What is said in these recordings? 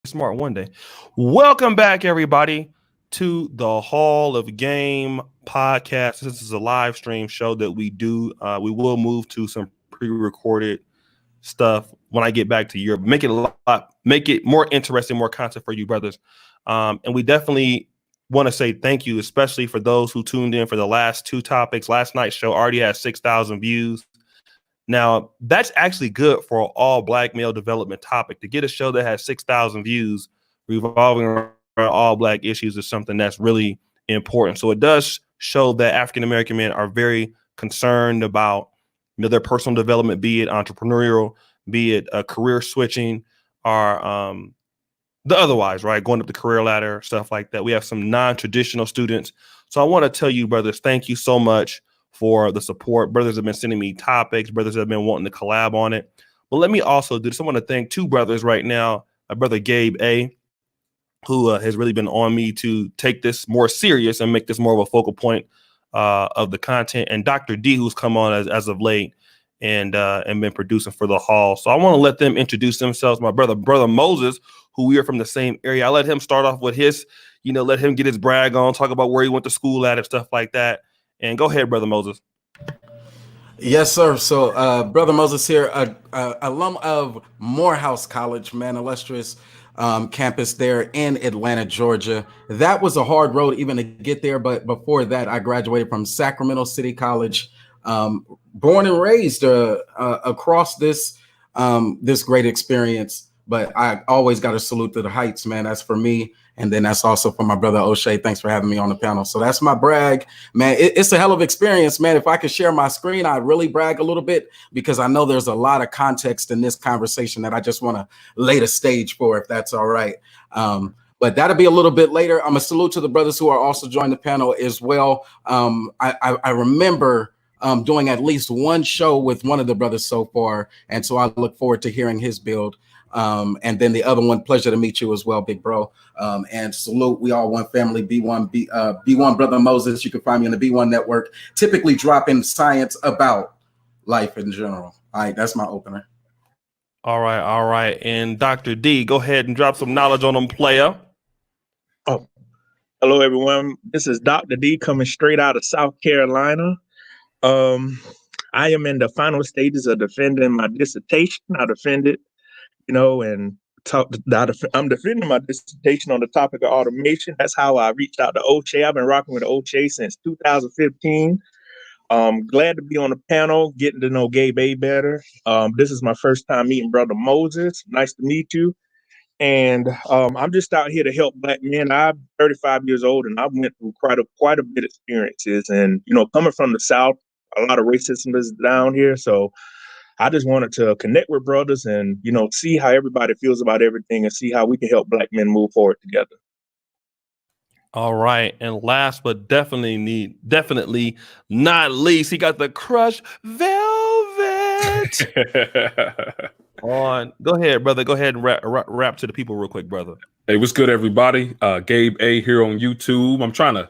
smart one day. Welcome back, everybody, to the Hall of Game podcast. This is a live stream show that we do. We will move to some pre-recorded stuff when I get back to Europe. Make it more interesting, more content for you, brothers. And we definitely want to say thank you, especially for those who tuned in for the last two topics. Last night's show already has 6,000 views. Now, that's actually good for an all black male development topic. To get a show that has 6,000 views revolving around all black issues is something that's really important. So it does show that African American men are very concerned about their personal development, be it entrepreneurial, be it career switching, or the otherwise, right? Going up the career ladder, stuff like that. We have some non-traditional students. So I want to tell you, brothers, thank you so much for the support. Brothers have been sending me topics. Brothers have been wanting to collab on it. But let me also do this. I want to thank two brothers right now. My brother Gabe A, who has really been on me to take this more serious and make this more of a focal point of the content, and Dr. D, who's come on as of late and been producing for the hall. So I want to let them introduce themselves. My brother Moses, who we are from the same area. I let him start off with his, let him get his brag on, talk about where he went to school at and stuff like that. And go ahead, Brother Moses. Yes, sir. So, Brother Moses here, alum of Morehouse College, man, illustrious campus there in Atlanta, Georgia. That was a hard road even to get there. But before that, I graduated from Sacramento City College, born and raised across this great experience. But I always got to salute to the heights, man. That's for me. And then that's also for my brother O'Shea. Thanks for having me on the panel. So that's my brag, man. It's a hell of experience, man. If I could share my screen, I'd really brag a little bit because I know there's a lot of context in this conversation that I just want to lay the stage for, if that's all right. But that'll be a little bit later. I'm a salute to the brothers who are also joining the panel as well. I remember doing at least one show with one of the brothers so far. And so I look forward to hearing his build. And then the other one, pleasure to meet you as well, big bro. And salute, we all one family, B1 Brother Moses. You can find me on the B1 network, typically dropping science about life in general. All right, that's my opener. All right. And Dr. D, go ahead and drop some knowledge on them, player. Oh, hello, everyone. This is Dr. D coming straight out of South Carolina. I am in the final stages of defending my dissertation. I defended and I'm defending my dissertation on the topic of automation. That's how I reached out to O'Shea. I've been rocking with O'Shea since 2015. Glad to be on the panel, getting to know Gabe A better. This is my first time meeting Brother Moses. Nice to meet you. And I'm just out here to help black men. I'm 35 years old, and I went through quite a bit of experiences. And, coming from the South, a lot of racism is down here. So I just wanted to connect with brothers and, see how everybody feels about everything and see how we can help black men move forward together. All right. And last but definitely not least, he got the Crush Velvet on. Go ahead, brother. Go ahead and rap to the people real quick, brother. Hey, what's good, everybody? Gabe A here on YouTube. I'm trying to,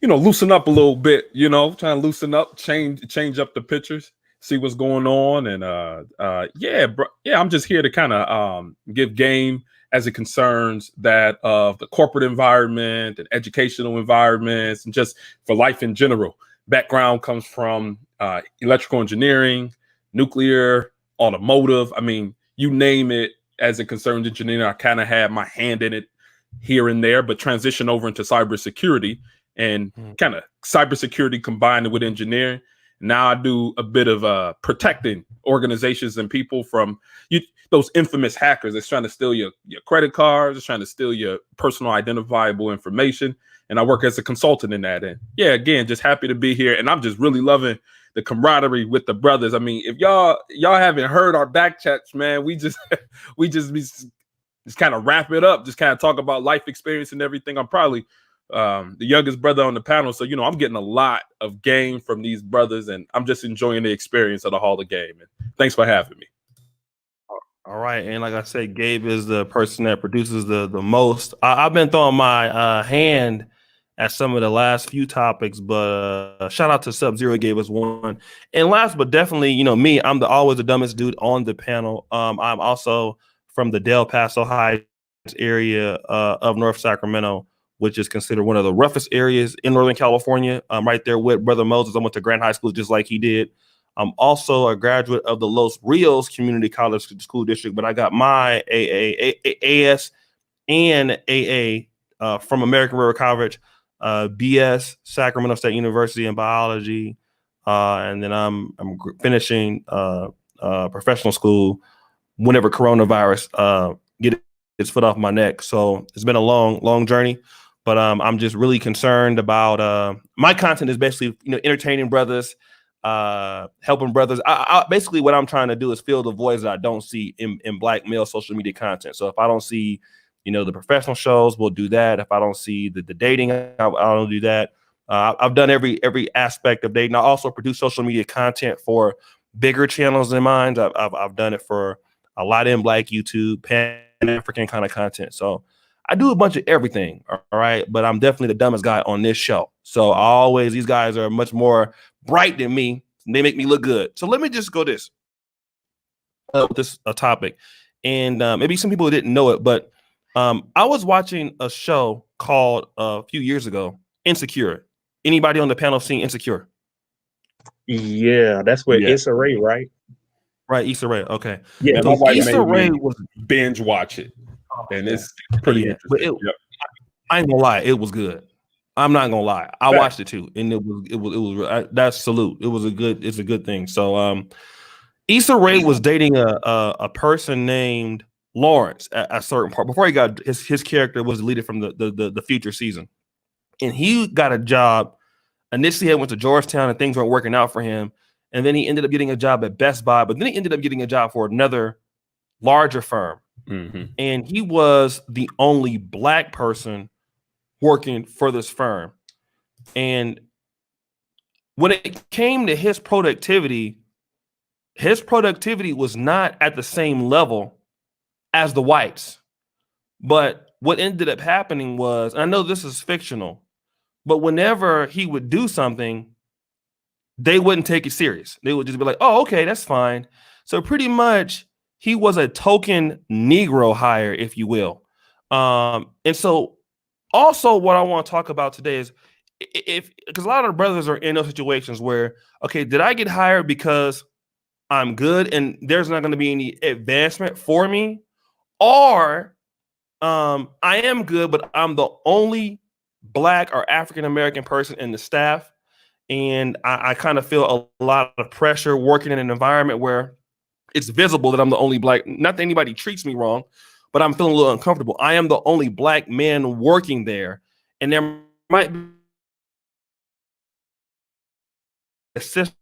loosen up a little bit, trying to loosen up, change up the pictures. See what's going on, and I'm just here to kind of give game as it concerns that of the corporate environment and educational environments, and just for life in general. Background comes from electrical engineering, nuclear, automotive. I mean, you name it. As it concerns engineering, I kind of had my hand in it here and there, but transition over into cybersecurity and kind of cybersecurity combined with engineering. Now I do a bit of protecting organizations and people from those infamous hackers that's trying to steal your credit cards, that's trying to steal your personal identifiable information. And I work as a consultant in that. And yeah, again, just happy to be here. And I'm just really loving the camaraderie with the brothers. I mean, if y'all haven't heard our back chats, man, we just kind of wrap it up, just kind of talk about life experience and everything. I'm probably the youngest brother on the panel. So, I'm getting a lot of game from these brothers, and I'm just enjoying the experience of the Hall of Game. And thanks for having me. All right. And like I said, Gabe is the person that produces the most. I've been throwing my hand at some of the last few topics, but shout out to Sub-Zero gave us one. And last but definitely, me, I'm always the dumbest dude on the panel. I'm also from the Del Paso High area of North Sacramento, which is considered one of the roughest areas in Northern California. I'm right there with Brother Moses. I went to Grant High School just like he did. I'm also a graduate of the Los Rios Community College School District, but I got my AS and AA from American River College, BS, Sacramento State University in biology, and then I'm finishing professional school whenever coronavirus gets its foot off my neck. So it's been a long journey, but I'm just really concerned about my content is basically entertaining brothers, helping brothers. I basically what I'm trying to do is fill the voids that I don't see in Black male social media content. So if I don't see the professional shows, we'll do that. If I don't see the dating, I don't do that. I've done every aspect of dating. I also produce social media content for bigger channels than mine. I've done it for a lot in Black YouTube, Pan-African kind of content. So I do a bunch of everything. All right. But I'm definitely the dumbest guy on this show. So these guys are much more bright than me. And they make me look good. So let me just go this topic. And maybe some people didn't know it, but I was watching a show called a few years ago, Insecure. Anybody on the panel seen Insecure? Yeah, that's with Issa Rae, right? Right, Issa Rae. Okay. Yeah, my wife Issa Rae was binge watch it, and it's pretty interesting. I ain't gonna lie, it was good. I'm not gonna lie, I watched it too, and it was that's salute. It's a good thing. So Issa Rae was dating a person named Lawrence at a certain part before he got his character was deleted from the future season, and he got a job. Initially, he went to Georgetown and things weren't working out for him, and then he ended up getting a job at Best Buy. But then he ended up getting a job for another larger firm, and he was the only Black person working for this firm. And when it came to his productivity was not at the same level as the whites. But what ended up happening was, and I know this is fictional, but whenever he would do something, they wouldn't take it serious. They would just be like, oh, okay, that's fine. So pretty much he was a token Negro hire, if you will. And so also what I want to talk about today is because a lot of brothers are in those situations where, okay, did I get hired because I'm good and there's not going to be any advancement for me? Or I am good, but I'm the only Black or African-American person in the staff. And I kind of feel a lot of pressure working in an environment where it's visible that I'm the only Black. Not that anybody treats me wrong, but I'm feeling a little uncomfortable. I am the only Black man working there. And there might be a sister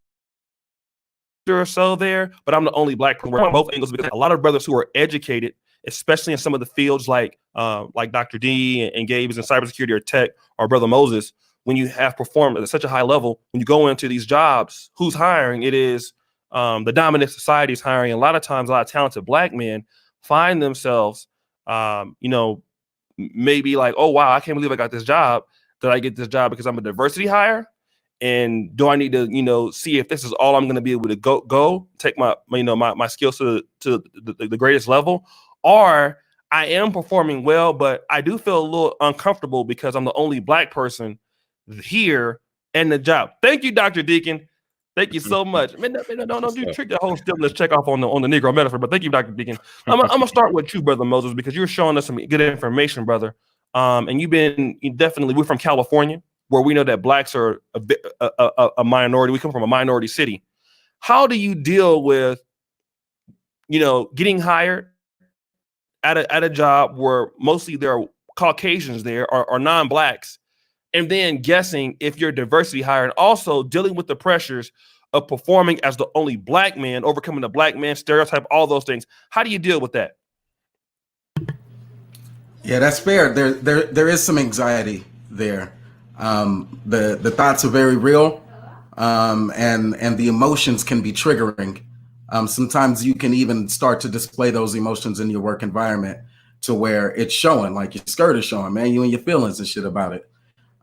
or so there, but I'm the only Black person working both angles because a lot of brothers who are educated, especially in some of the fields like Dr. D and Gabe is in cybersecurity or tech, or Brother Moses, when you have performed at such a high level, when you go into these jobs, who's hiring? It is the dominant society is hiring. A lot of times, a lot of talented Black men find themselves, maybe like, oh, wow, I can't believe I got this job. Did I get this job because I'm a diversity hire? And do I need to, see if this is all I'm going to be able to go take my skills to the greatest level? Or I am performing well, but I do feel a little uncomfortable because I'm the only Black person here and the job. Thank you, Dr. Deacon. Thank you so much. Man, don't do trick that whole stillness check off on the Negro metaphor, but thank you, Dr. Deacon. I'm gonna start with you, Brother Moses, because you're showing us some good information, brother. And we're from California, where we know that Blacks are a minority. We come from a minority city. How do you deal with, getting hired at a job where mostly there are Caucasians there or non-Blacks, and then guessing if you're diversity hire, and also dealing with the pressures of performing as the only Black man, overcoming the Black man stereotype, all those things? How do you deal with that? Yeah, that's fair. There is some anxiety there. The thoughts are very real, and the emotions can be triggering. Sometimes you can even start to display those emotions in your work environment to where it's showing, like your skirt is showing, man, you and your feelings and shit about it.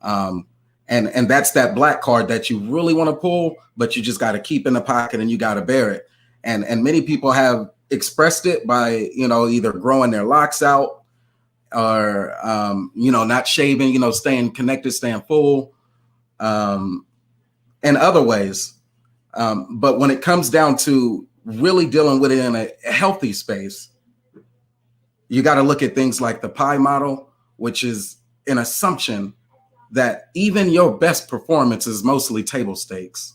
And that's that Black card that you really want to pull, but you just got to keep in the pocket and you got to bear it. And many people have expressed it by, either growing their locks out, or not shaving, staying connected, staying full, and other ways. But when it comes down to really dealing with it in a healthy space, you got to look at things like the pie model, which is an assumption that even your best performance is mostly table stakes.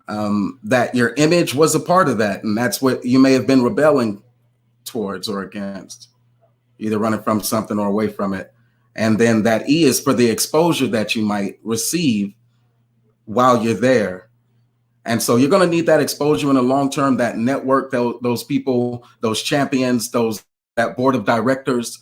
That your image was a part of that, and that's what you may have been rebelling towards or against, either running from something or away from it. And then that E is for the exposure that you might receive while you're there. And so you're going to need that exposure in the long term, that network, those people, those champions, that board of directors.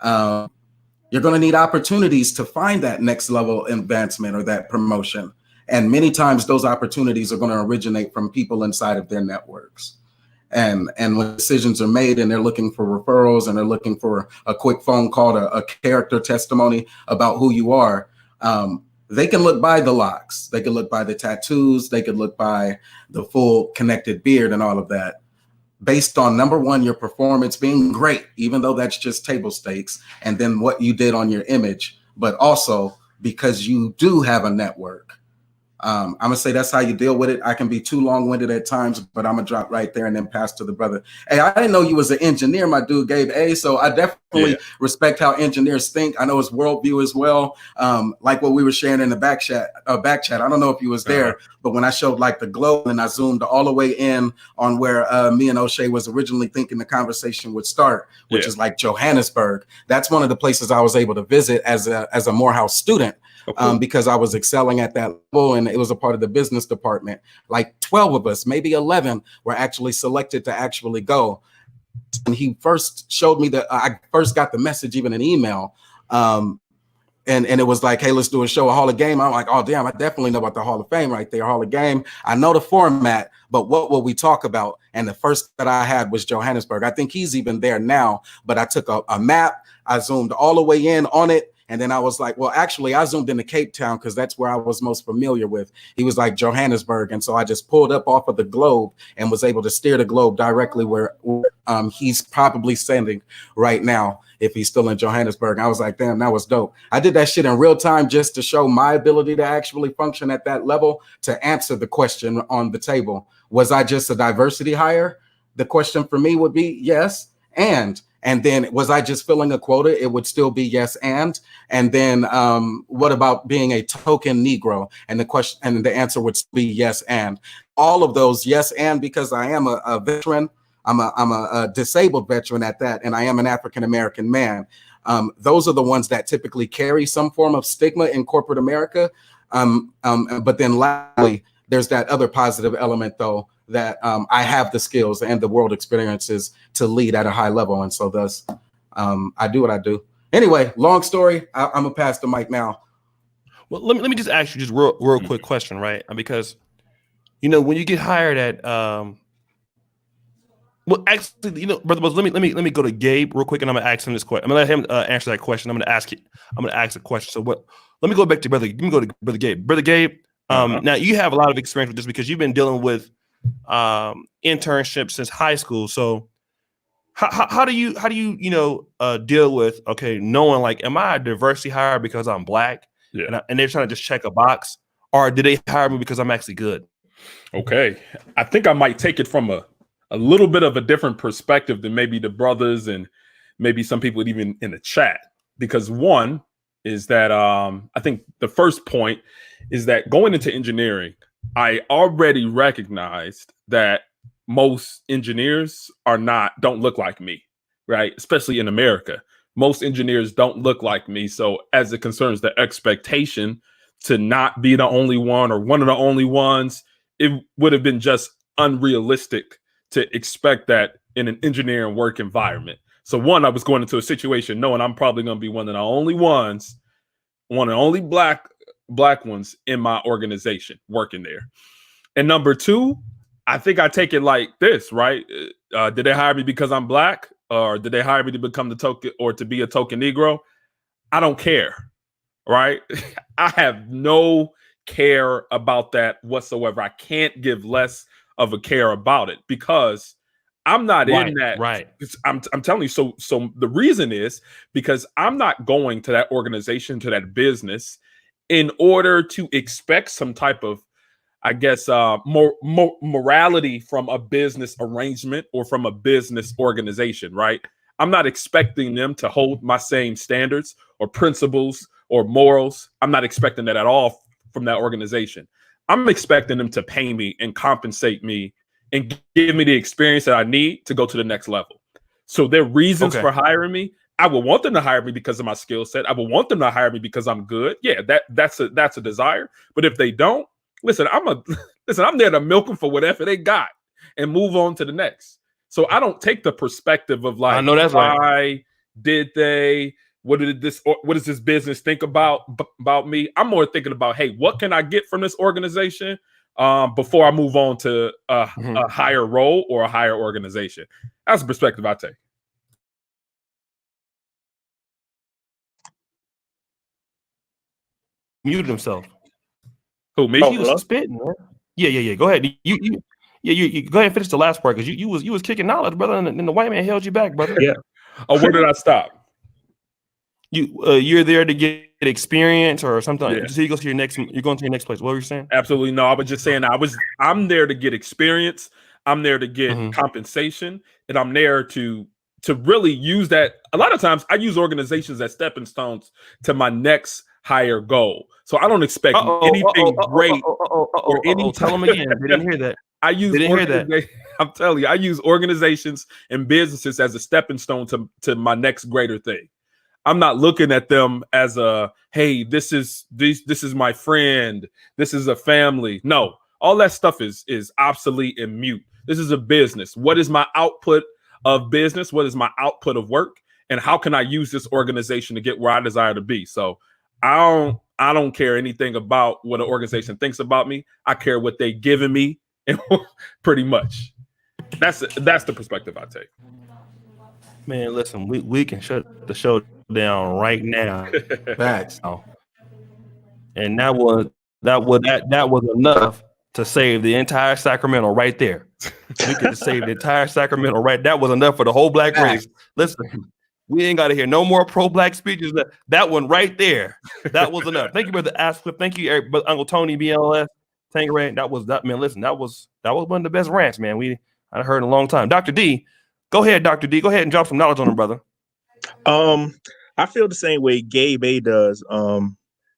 You're going to need opportunities to find that next level advancement or that promotion. And many times those opportunities are going to originate from people inside of their networks. And when decisions are made and they're looking for referrals and they're looking for a quick phone call to a character testimony about who you are, they can look by the locks. They can look by the tattoos. They could look by the full connected beard and all of that, based on, number one, your performance being great, even though that's just table stakes, and then what you did on your image, but also because you do have a network. I'm gonna say that's how you deal with it. I can be too long-winded at times, but I'm gonna drop right there and then pass to the brother. Hey, I didn't know you was an engineer, my dude, Gabe A. So I definitely respect how engineers think. I know his worldview as well. Like what we were sharing in the back chat. I don't know if you was there, but when I showed like the globe and I zoomed all the way in on where me and O'Shea was originally thinking the conversation would start, which is like Johannesburg. That's one of the places I was able to visit as a Morehouse student. Because I was excelling at that level, and it was a part of the business department. Like 12 of us, maybe 11, were actually selected to actually go. And he first showed me that I first got the message, even an email. And it was like, hey, let's do a show, a Hall of Game. I'm like, oh, damn, I definitely know about the Hall of Fame right there, Hall of Game. I know the format, but what will we talk about? And the first that I had was Johannesburg. I think he's even there now, but I took a map. I zoomed all the way in on it. And then I was like, well, actually, I zoomed into Cape Town because that's where I was most familiar with. He was like Johannesburg. And so I just pulled up off of the globe and was able to steer the globe directly where he's probably sending right now, if he's still in Johannesburg. I was like, damn, that was dope. I did that shit in real time just to show my ability to actually function at that level, to answer the question on the table. Was I just a diversity hire? The question for me would be yes. And then was I just filling a quota? It would still be yes. And then what about being a token Negro? And the question and the answer would be yes. And all of those yes. And because I am a veteran, I'm a disabled veteran at that, and I am an African-American man. Those are the ones that typically carry some form of stigma in corporate America. But then lastly, there's that other positive element, though, that I have the skills and the world experiences to lead at a high level. And so thus, I do what I do. Anyway, long story. I'm going to pass the mic now. Well, let me just ask you just real quick question, right? Because, when you get hired at, well, actually, Brother Buzz, let me go to Gabe real quick, and I'm gonna ask him this question. I'm gonna let him answer that question. I'm gonna ask a question. So let me go back to Brother. Let me go to Brother Gabe. Brother Gabe, now you have a lot of experience with this because you've been dealing with internships since high school. So how do you deal with knowing, like, am I a diversity hire because I'm black? Yeah. And they're trying to just check a box, or did they hire me because I'm actually good? Okay, I think I might take it from a little bit of a different perspective than maybe the brothers and maybe some people even in the chat. Because one is that I think the first point is that going into engineering, I already recognized that most engineers don't look like me, right? Especially in America. Most engineers don't look like me. So as it concerns the expectation to not be the only one or one of the only ones, it would have been just unrealistic to expect that in an engineering work environment. So one, I was going into a situation knowing I'm probably going to be one of the only ones, one of the only black ones in my organization working there. And number two, I think I take it like this, right? Did they hire me because I'm black, or did they hire me to become the token or to be a token Negro? I don't care, right? I have no care about that whatsoever. I can't give less of a care about it because I'm not Right, in that. right. I'm telling you. So the reason is because I'm not going to that organization, to that business, in order to expect some type of, I guess, morality from a business arrangement or from a business organization, right? I'm not expecting them to hold my same standards or principles or morals. I'm not expecting that at all from that organization. I'm expecting them to pay me and compensate me and give me the experience that I need to go to the next level. So their reasons Okay. for hiring me, I would want them to hire me because of my skill set. I would want them to hire me because I'm good. Yeah, that's a desire. But if they don't, listen, I'm there to milk them for whatever they got and move on to the next. So I don't take the perspective of I like, know that's right. why did they? What does this business think about me? I'm more thinking about, hey, what can I get from this organization before I move on to a higher role or a higher organization. That's the perspective I take. Muted himself. Who, me? Oh, He was hello? spitting, man. Yeah. Go ahead. You go ahead and finish the last part because you was kicking knowledge, brother, and the white man held you back, brother. Yeah. Oh, where did I stop? You're there to get experience or something. Yeah. So you go to your next. You're going to your next place. What were you saying? Absolutely no. I was just saying I'm there to get experience. I'm there to get Mhm. compensation, and I'm there to really use that. A lot of times I use organizations as stepping stones to my next higher goal. So I don't expect anything great or any Tell them again. They didn't hear that. I use They didn't hear that. I'm telling you, I use organizations and businesses as a stepping stone to my next greater thing. I'm not looking at them as a, hey, this is my friend, this is a family. No, all that stuff is obsolete and mute. This is a business. What is my output of business? What is my output of work? And how can I use this organization to get where I desire to be? So I don't care anything about what an organization thinks about me. I care what they giving me, pretty much. That's the perspective I take. Man, listen, we can shut the show down right now. Facts. And that was enough to save the entire Sacramento right there. We could just save the entire Sacramento right. That was enough for the whole black race. Listen, we ain't got to hear no more pro-black speeches. That one right there, that was enough. Thank you, Brother Asquith. Thank you, Eric, Uncle Tony, BLS, Tangeray. That was that, man. Listen, that was one of the best rants, man. I heard in a long time. Dr. D, go ahead, Dr. D. Go ahead and drop some knowledge on him, brother. I feel the same way Gabe A does.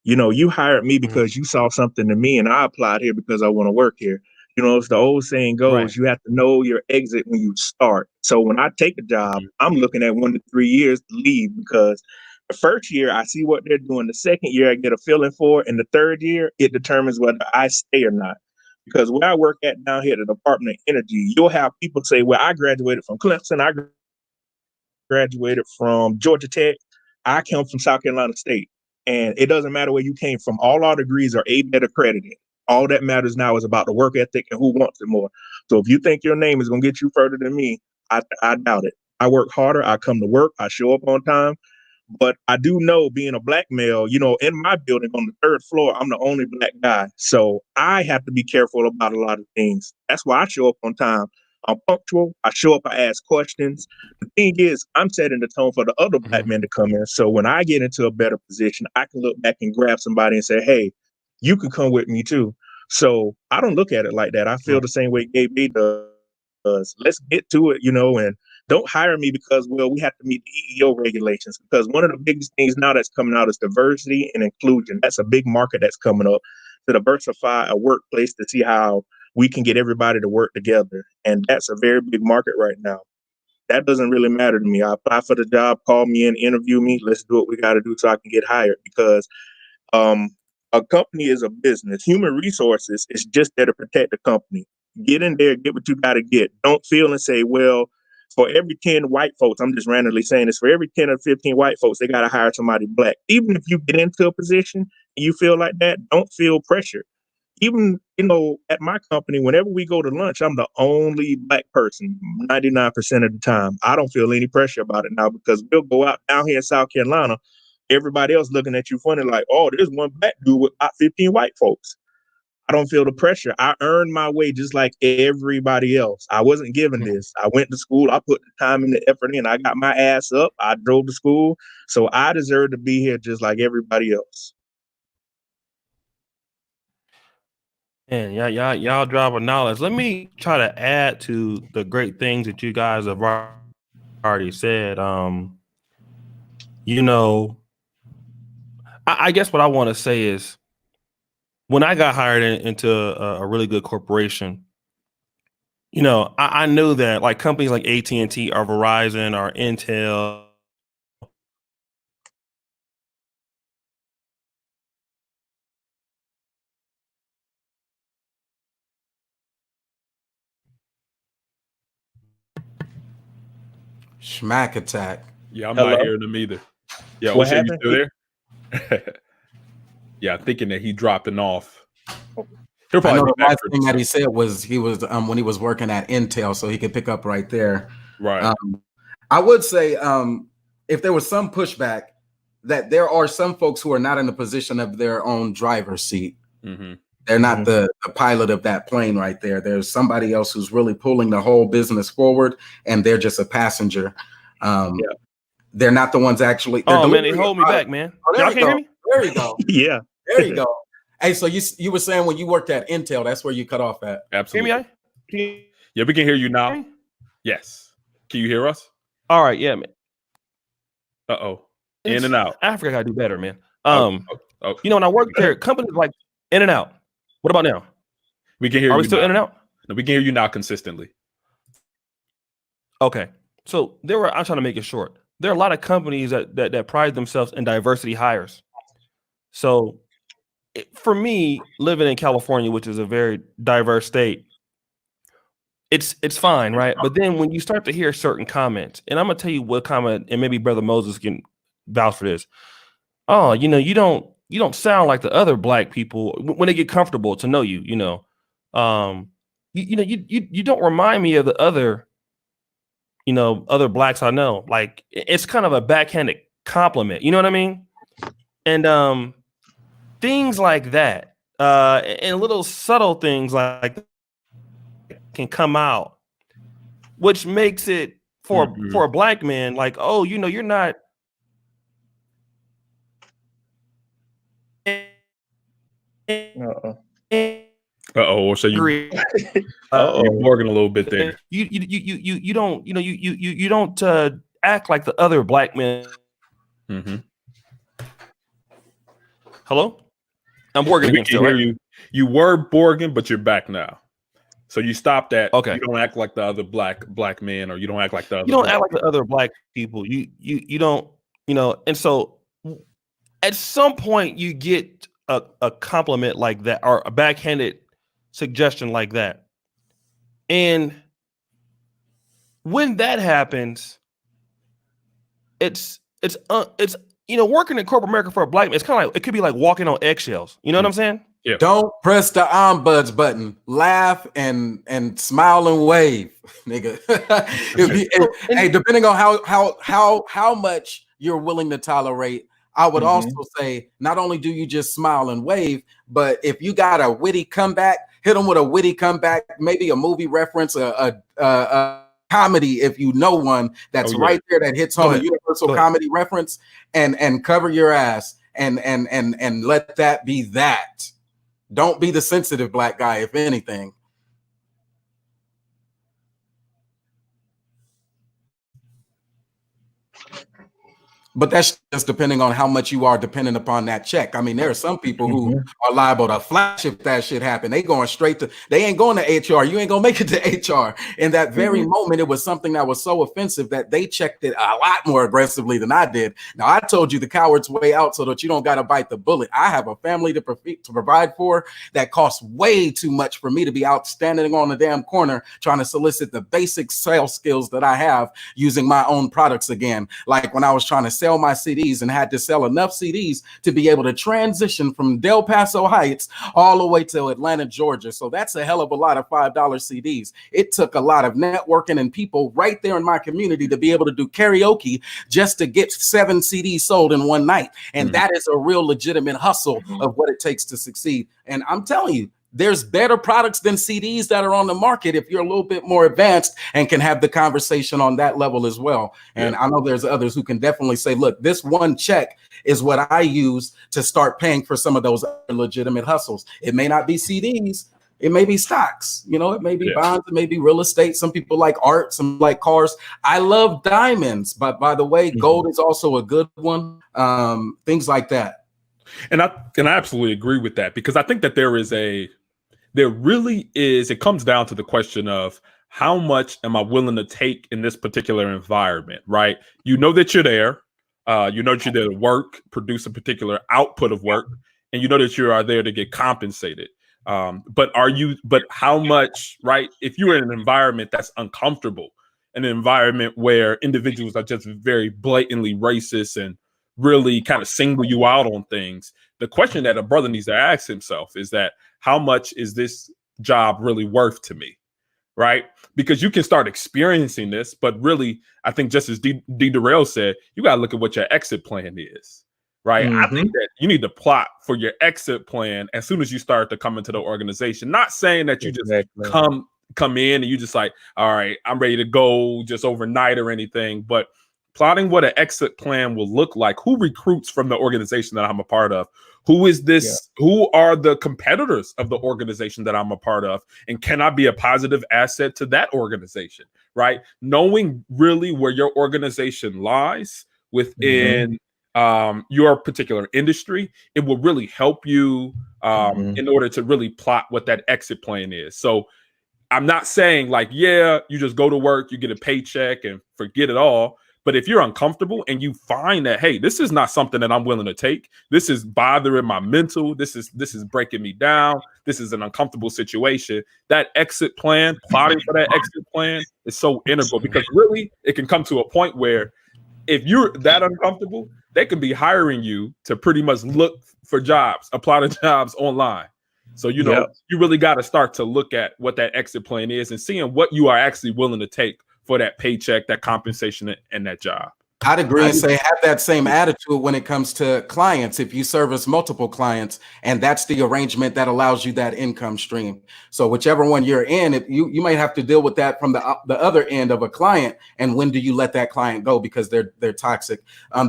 You hired me because you saw something in me, and I applied here because I want to work here. As the old saying goes, Right. You have to know your exit when you start. So when I take a job, I'm looking at 1 to 3 years to leave, because the first year I see what they're doing. The second year I get a feeling for, and the third year it determines whether I stay or not. Because where I work at down here at the Department of Energy, you'll have people say, well, I graduated from Clemson, I graduated from Georgia Tech, I come from South Carolina State. And it doesn't matter where you came from. All our degrees are ABET accredited. All that matters now is about the work ethic and who wants it more. So if you think your name is going to get you further than me, I doubt it. I work harder. I come to work. I show up on time. But I do know, being a black male, in my building on the third floor, I'm the only black guy. So I have to be careful about a lot of things. That's why I show up on time. I'm punctual. I show up. I ask questions. The thing is, I'm setting the tone for the other black men to come in. So when I get into a better position, I can look back and grab somebody and say, hey, you can come with me too. So I don't look at it like that. I feel the same way Gabe B does. Let's get to it, and don't hire me because, well, we have to meet the EEO regulations. Because one of the biggest things now that's coming out is diversity and inclusion. That's a big market that's coming up, to diversify a workplace, to see how we can get everybody to work together. And that's a very big market right now. That doesn't really matter to me. I apply for the job, call me in, interview me. Let's do what we got to do so I can get hired. Because a company is a business. Human resources is just there to protect the company. Get in there, get what you got to get. Don't feel and say, well, for every 10 white folks, I'm just randomly saying this, for every 10 or 15 white folks, they got to hire somebody black. Even if you get into a position and you feel like that, don't feel pressure. Even, at my company, whenever we go to lunch, I'm the only black person 99% of the time. I don't feel any pressure about it now, because we'll go out down here in South Carolina, everybody else looking at you funny like, oh, there's one black dude with about 15 white folks. I don't feel the pressure. I earned my way just like everybody else. I wasn't given this. I went to school. I put the time and the effort in. I got my ass up. I drove to school. So I deserve to be here just like everybody else. And y'all drop a knowledge. Let me try to add to the great things that you guys have already said. You know, I guess what I want to say is when I got hired into a really good corporation, you know, I knew that like companies like AT&T or Verizon or Intel, Schmack attack. Yeah, I'm Hello? not hearing them either. Yeah, What O'Shea, you happened? still there? Yeah, thinking that he dropping off. He'll I probably know be the back last pretty thing that soon. he said was he was when he was working at Intel, so he could pick up right there. Right. I would say if there was some pushback, that there are some folks who are not in the position of their own driver's seat. Mm-hmm. They're not the pilot of that plane right there. There's somebody else who's really pulling the whole business forward, and they're just a passenger. They're not the ones actually. oh man, they hold me back, man. Oh, there Y'all you can't go. hear me? There you go. Yeah. There you go. Hey, so you were saying when you worked at Intel, that's where you cut off at. Absolutely. Hear me? Yeah, we can hear you now. Hear me? Yes. Can you hear us? All right, yeah, man. Uh-oh. In and out. Africa gotta do better, man. Oh. You know, when I worked there, companies like In and Out. What about now? We can hear you. Are we still now. in and out? No, we can hear you now consistently. Okay. So I'm trying to make it short. There are a lot of companies that pride themselves in diversity hires. So for me, living in California, which is a very diverse state, it's fine, right? But then when you start to hear certain comments, and I'm gonna tell you what comment, and maybe Brother Moses can vouch for this. Oh, you know, you don't sound like the other black people when they get comfortable to know you, you know. You don't remind me of the other, you know, other blacks I know. Like it's kind of a backhanded compliment, you know what I mean? And things like that, and little subtle things like that can come out, which makes it for a black man like, oh, you know, you're not. Uh-oh. So you're barking a little bit there. You don't, you know, you don't act like the other black men. Mm-hmm. Hello? I'm working again still, right? You. You were Borgin, but you're back now. So you stopped at, okay. You don't act like the other black men, or you don't act like the other. You don't act like the other black people. You don't, you know. And so, at some point, you get a compliment like that, or a backhanded suggestion like that, and when that happens, it's you know, working in corporate America for a black man, it's kind of like it could be like walking on eggshells. You know what I'm saying? Yeah. Don't press the ombuds button. Laugh and smile and wave, nigga. Hey, depending on how much you're willing to tolerate, I would also say not only do you just smile and wave, but if you got a witty comeback, hit them with a witty comeback, maybe a movie reference, a comedy if you know one that's right there that hits home, a universal comedy reference, and cover your ass and let that be that. Don't be the sensitive black guy, if anything. But that's just depending on how much you are dependent upon that check. I mean, there are some people who are liable to flash if that shit happen. They going straight to, they ain't going to HR. You ain't gonna make it to HR. In that very moment, it was something that was so offensive that they checked it a lot more aggressively than I did. Now, I told you the coward's way out so that you don't got to bite the bullet. I have a family to provide for that costs way too much for me to be out standing on the damn corner trying to solicit the basic sales skills that I have using my own products again. Like when I was trying to sell my CDs and had to sell enough CDs to be able to transition from Del Paso Heights all the way to Atlanta, Georgia. So that's a hell of a lot of $5 CDs. It took a lot of networking and people right there in my community to be able to do karaoke just to get 7 CDs sold in one night. And that is a real legitimate hustle of what it takes to succeed. And I'm telling you, there's better products than CDs that are on the market if you're a little bit more advanced and can have the conversation on that level as well. And I know there's others who can definitely say, look, this one check is what I use to start paying for some of those legitimate hustles. It may not be CDs. It may be stocks, it may be bonds, it may be real estate. Some people like art, some like cars. I love diamonds, but by the way, gold is also a good one. Things like that. And I absolutely agree with that, because I think that there really is, it comes down to the question of how much am I willing to take in this particular environment, right? You know that you're there. You know that you're there to work, produce a particular output of work, and you know that you are there to get compensated. But how much, right? If you're in an environment that's uncomfortable, an environment where individuals are just very blatantly racist and really kind of single you out on things, the question that a brother needs to ask himself is that, how much is this job really worth to me? Right? Because you can start experiencing this, but really, I think just as D. Durrell said, you got to look at what your exit plan is. Right. I think that you need to plot for your exit plan as soon as you start to come into the organization. Not saying that you just come in and you just like, all right, I'm ready to go just overnight or anything, but plotting what an exit plan will look like. Who recruits from the organization that I'm a part of? Who is this? Yeah. Who are the competitors of the organization that I'm a part of? And can I be a positive asset to that organization? Right. Knowing really where your organization lies within your particular industry, it will really help you in order to really plot what that exit plan is. So I'm not saying like, you just go to work, you get a paycheck and forget it all. But if you're uncomfortable and you find that, hey, this is not something that I'm willing to take, this is bothering my mental, this is breaking me down, this is an uncomfortable situation, that exit plan, plotting for that exit plan is so integral, because really it can come to a point where if you're that uncomfortable, they can be hiring you to pretty much look for jobs, apply to jobs online. So, you really got to start to look at what that exit plan is and seeing what you are actually willing to take for that paycheck, that compensation, and that job. I'd agree and say have that same attitude when it comes to clients. If you service multiple clients, and that's the arrangement that allows you that income stream. So whichever one you're in, you might have to deal with that from the other end of a client. And when do you let that client go because they're toxic?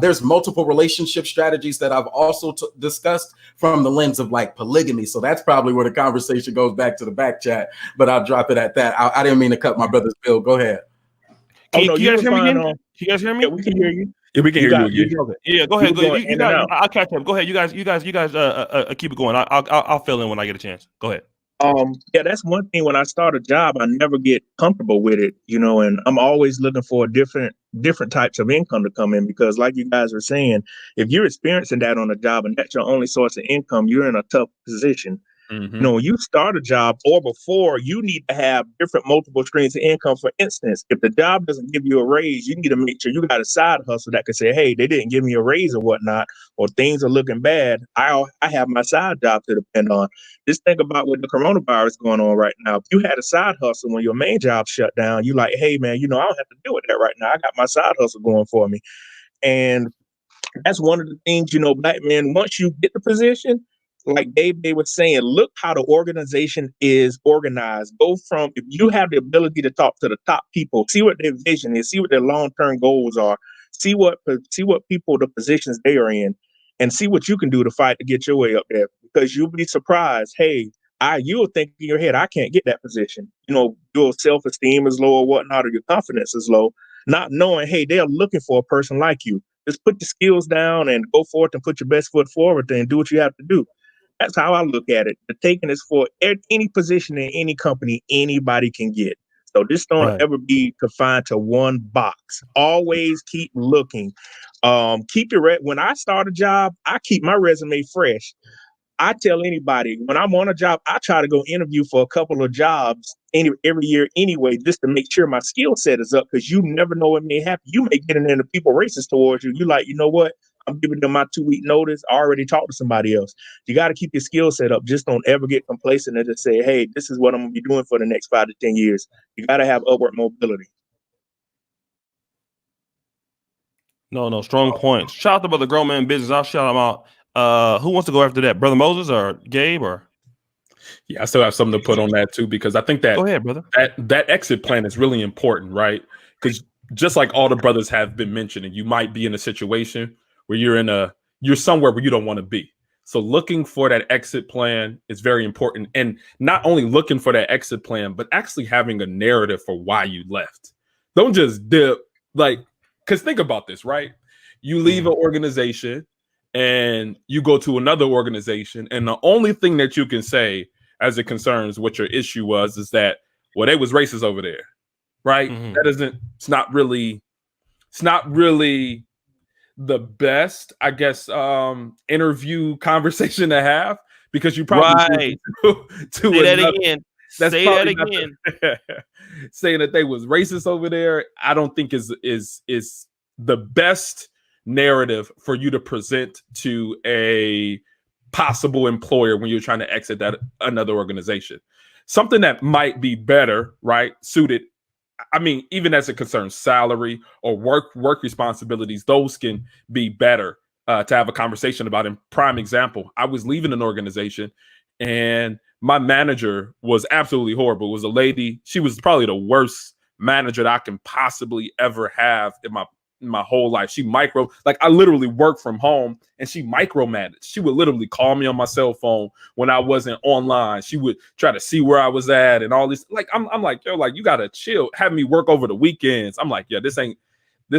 There's multiple relationship strategies that I've also discussed from the lens of like polygamy. So that's probably where the conversation goes back to the back chat. But I'll drop it at that. I didn't mean to cut my brother's bill. Go ahead. Can you guys hear me again? Can you guys hear me? Yeah, we can hear you. Yeah, we can hear you again. Yeah, go ahead. You guys, I'll catch up. Go ahead. You guys, keep it going. I'll fill in when I get a chance. Go ahead. Yeah, that's one thing. When I start a job, I never get comfortable with it, and I'm always looking for different types of income to come in, because like you guys were saying, if you're experiencing that on a job and that's your only source of income, you're in a tough position. When you start a job or before, you need to have different multiple streams of income. For instance, if the job doesn't give you a raise, you need to make sure you got a side hustle that can say, hey, they didn't give me a raise or whatnot, or things are looking bad. I have my side job to depend on. Just think about with the coronavirus going on right now. If you had a side hustle when your main job shut down, you like, hey, man, I don't have to deal with that right now. I got my side hustle going for me. And that's one of the things, black men, once you get the position, like Dave was saying, look how the organization is organized. Go from, if you have the ability to talk to the top people, see what their vision is, see what their long-term goals are, see what people, the positions they are in, and see what you can do to fight to get your way up there. Because you'll be surprised. Hey, you'll think in your head, I can't get that position. Your self-esteem is low or whatnot, or your confidence is low. Not knowing, hey, they're looking for a person like you. Just put your skills down and go forth and put your best foot forward and do what you have to do. That's how I look at it. The taking is for any position in any company, anybody can get. So this don't ever be confined to one box. Always keep looking. Keep your when I start a job, I keep my resume fresh. I tell anybody when I'm on a job, I try to go interview for a couple of jobs every year anyway, just to make sure my skill set is up, because you never know what may happen. You may get in there and people racist towards you. You like, you know what? I'm giving them my 2-week notice. I already talked to somebody else. You got to keep your skill set up. Just don't ever get complacent and just say, hey, this is what I'm going to be doing for the next 5 to 10 years. You got to have upward mobility. No, strong points. Shout out to Brother Grown Man Business. I'll shout him out. Who wants to go after that? Brother Moses or Gabe or? Yeah, I still have something to put on that too, because I think that Go ahead, brother. that exit plan is really important, right? Because just like all the brothers have been mentioning, you might be in a situation where you're somewhere where you don't want to be. So looking for that exit plan is very important, and not only looking for that exit plan, but actually having a narrative for why you left. Don't just dip, like, because think about this, right? You leave an organization and you go to another organization, and the only thing that you can say as it concerns what your issue was is that, well, they was racist over there, right? That isn't, it's not really the best, I guess, interview conversation to have, because you probably Right. to Say that another, again. that's Say that probably not again. saying that they was racist over there. I don't think is the best narrative for you to present to a possible employer when you're trying to exit that another organization. Something that might be better, right, suited, I mean, even as it concerns salary or work responsibilities, those can be better to have a conversation about. In prime example, I was leaving an organization and my manager was absolutely horrible. It was a lady. She was probably the worst manager that I can possibly ever have in my whole life. She I literally worked from home and she micromanaged. She would literally call me on my cell phone when I wasn't online. She would try to see where I was at and all this. Like, I'm like, yo, like, you gotta chill, have me work over the weekends. I'm like, yeah, this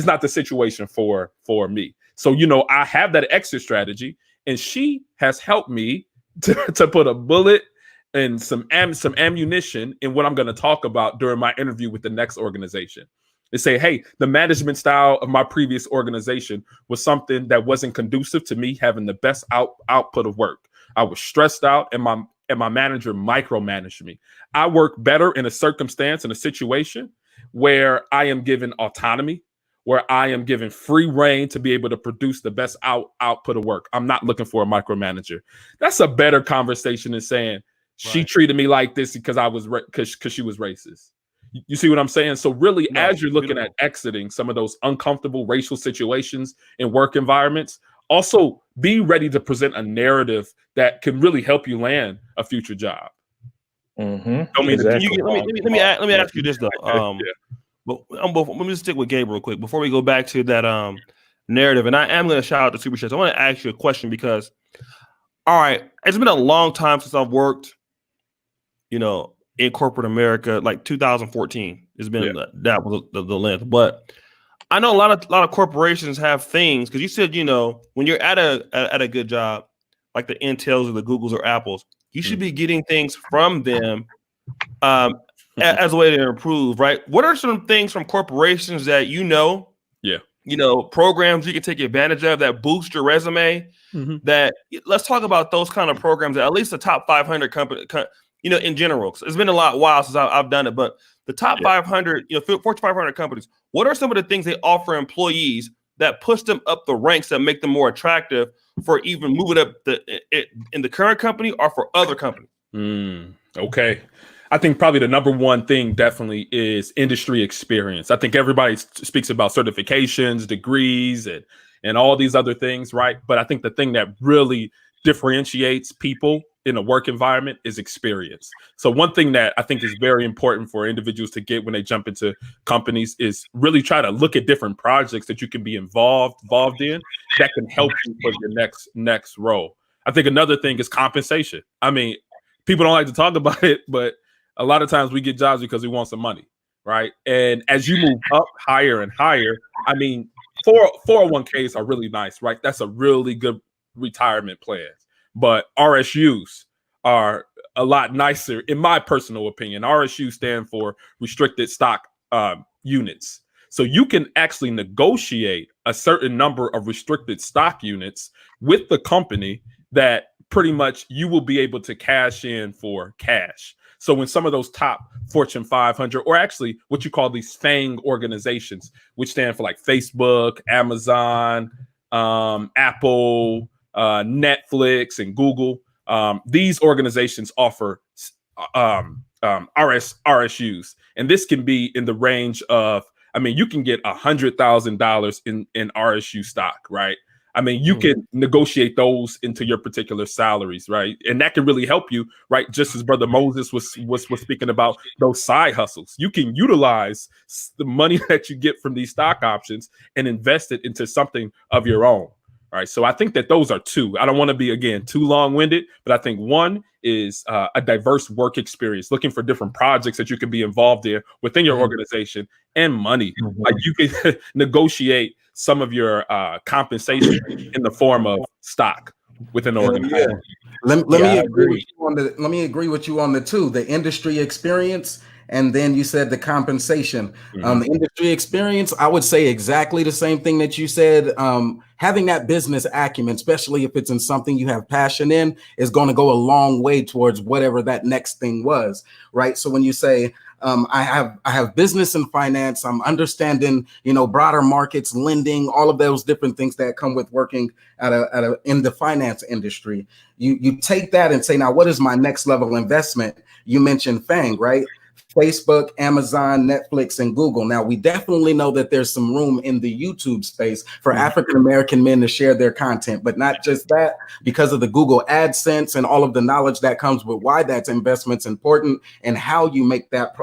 not the situation for me. So, I have that exit strategy, and she has helped me to put a bullet and some ammunition in what I'm going to talk about during my interview with the next organization. They say, hey, the management style of my previous organization was something that wasn't conducive to me having the best output of work. I was stressed out, and my manager micromanaged me. I work better in a circumstance, in a situation where I am given autonomy, where I am given free reign to be able to produce the best output of work. I'm not looking for a micromanager. That's a better conversation than saying she treated me like this because because she was racist. You see what I'm saying? So really, as you're looking at exiting some of those uncomfortable racial situations in work environments, also be ready to present a narrative that can really help you land a future job. Exactly. Let me ask you this though. But let me just stick with Gabe real quick before we go back to that narrative. And I am going to shout out to Super Chats. I want to ask you a question because, all right, it's been a long time since I've worked, in corporate America, like 2014. It's been that was the length. But I know a lot of corporations have things, because you said, when you're at a good job, like the Intels or the Googles or Apples, you should be getting things from them as a way to improve, right? What are some things from corporations that programs you can take advantage of that boost your resume? That let's talk about those kind of programs, at least the top 500 company, in general. It's been a while since I've done it, but the top 500, Fortune 500 companies, what are some of the things they offer employees that push them up the ranks, that make them more attractive for even moving up in the current company or for other companies? Okay. I think probably the number one thing definitely is industry experience. I think everybody speaks about certifications, degrees, and all these other things, right? But I think the thing that really differentiates people in a work environment is experience. So one thing that I think is very important for individuals to get when they jump into companies is really try to look at different projects that you can be involved in that can help you for your next role. I think another thing is compensation. I mean, people don't like to talk about it, but a lot of times we get jobs because we want some money, right? And as you move up higher and higher, I mean, 401ks are really nice, right? That's a really good retirement plan. But RSUs are a lot nicer, in my personal opinion. RSUs stand for restricted stock units. So you can actually negotiate a certain number of restricted stock units with the company that pretty much you will be able to cash in for cash. So when some of those top Fortune 500, or actually what you call these FANG organizations, which stand for like Facebook, Amazon, Apple, Netflix, and Google, these organizations offer RSUs. And this can be in the range of, I mean, you can get $100,000 in RSU stock, right? I mean, you can negotiate those into your particular salaries, right? And that can really help you, right? Just as Brother Moses was speaking about those side hustles. You can utilize the money that you get from these stock options and invest it into something of your own. All right. So I think that those are two. I don't want to be, again, too long-winded, but I think one is a diverse work experience, looking for different projects that you can be involved in within your organization, and money. Like you can negotiate some of your compensation in the form of stock within the organization. Let me agree with you on the two, the industry experience, and then you said the compensation. The industry experience, I would say exactly the same thing that you said. Having that business acumen, especially if it's in something you have passion in, is going to go a long way towards whatever that next thing was, right? So when you say, I have business and finance, I'm understanding, broader markets, lending, all of those different things that come with working in the finance industry. You take that and say, now, what is my next level investment? You mentioned FANG, right? Facebook, Amazon, Netflix, and Google. Now, we definitely know that there's some room in the YouTube space for African-American men to share their content, but not just that, because of the Google AdSense and all of the knowledge that comes with why that investment's important and how you make that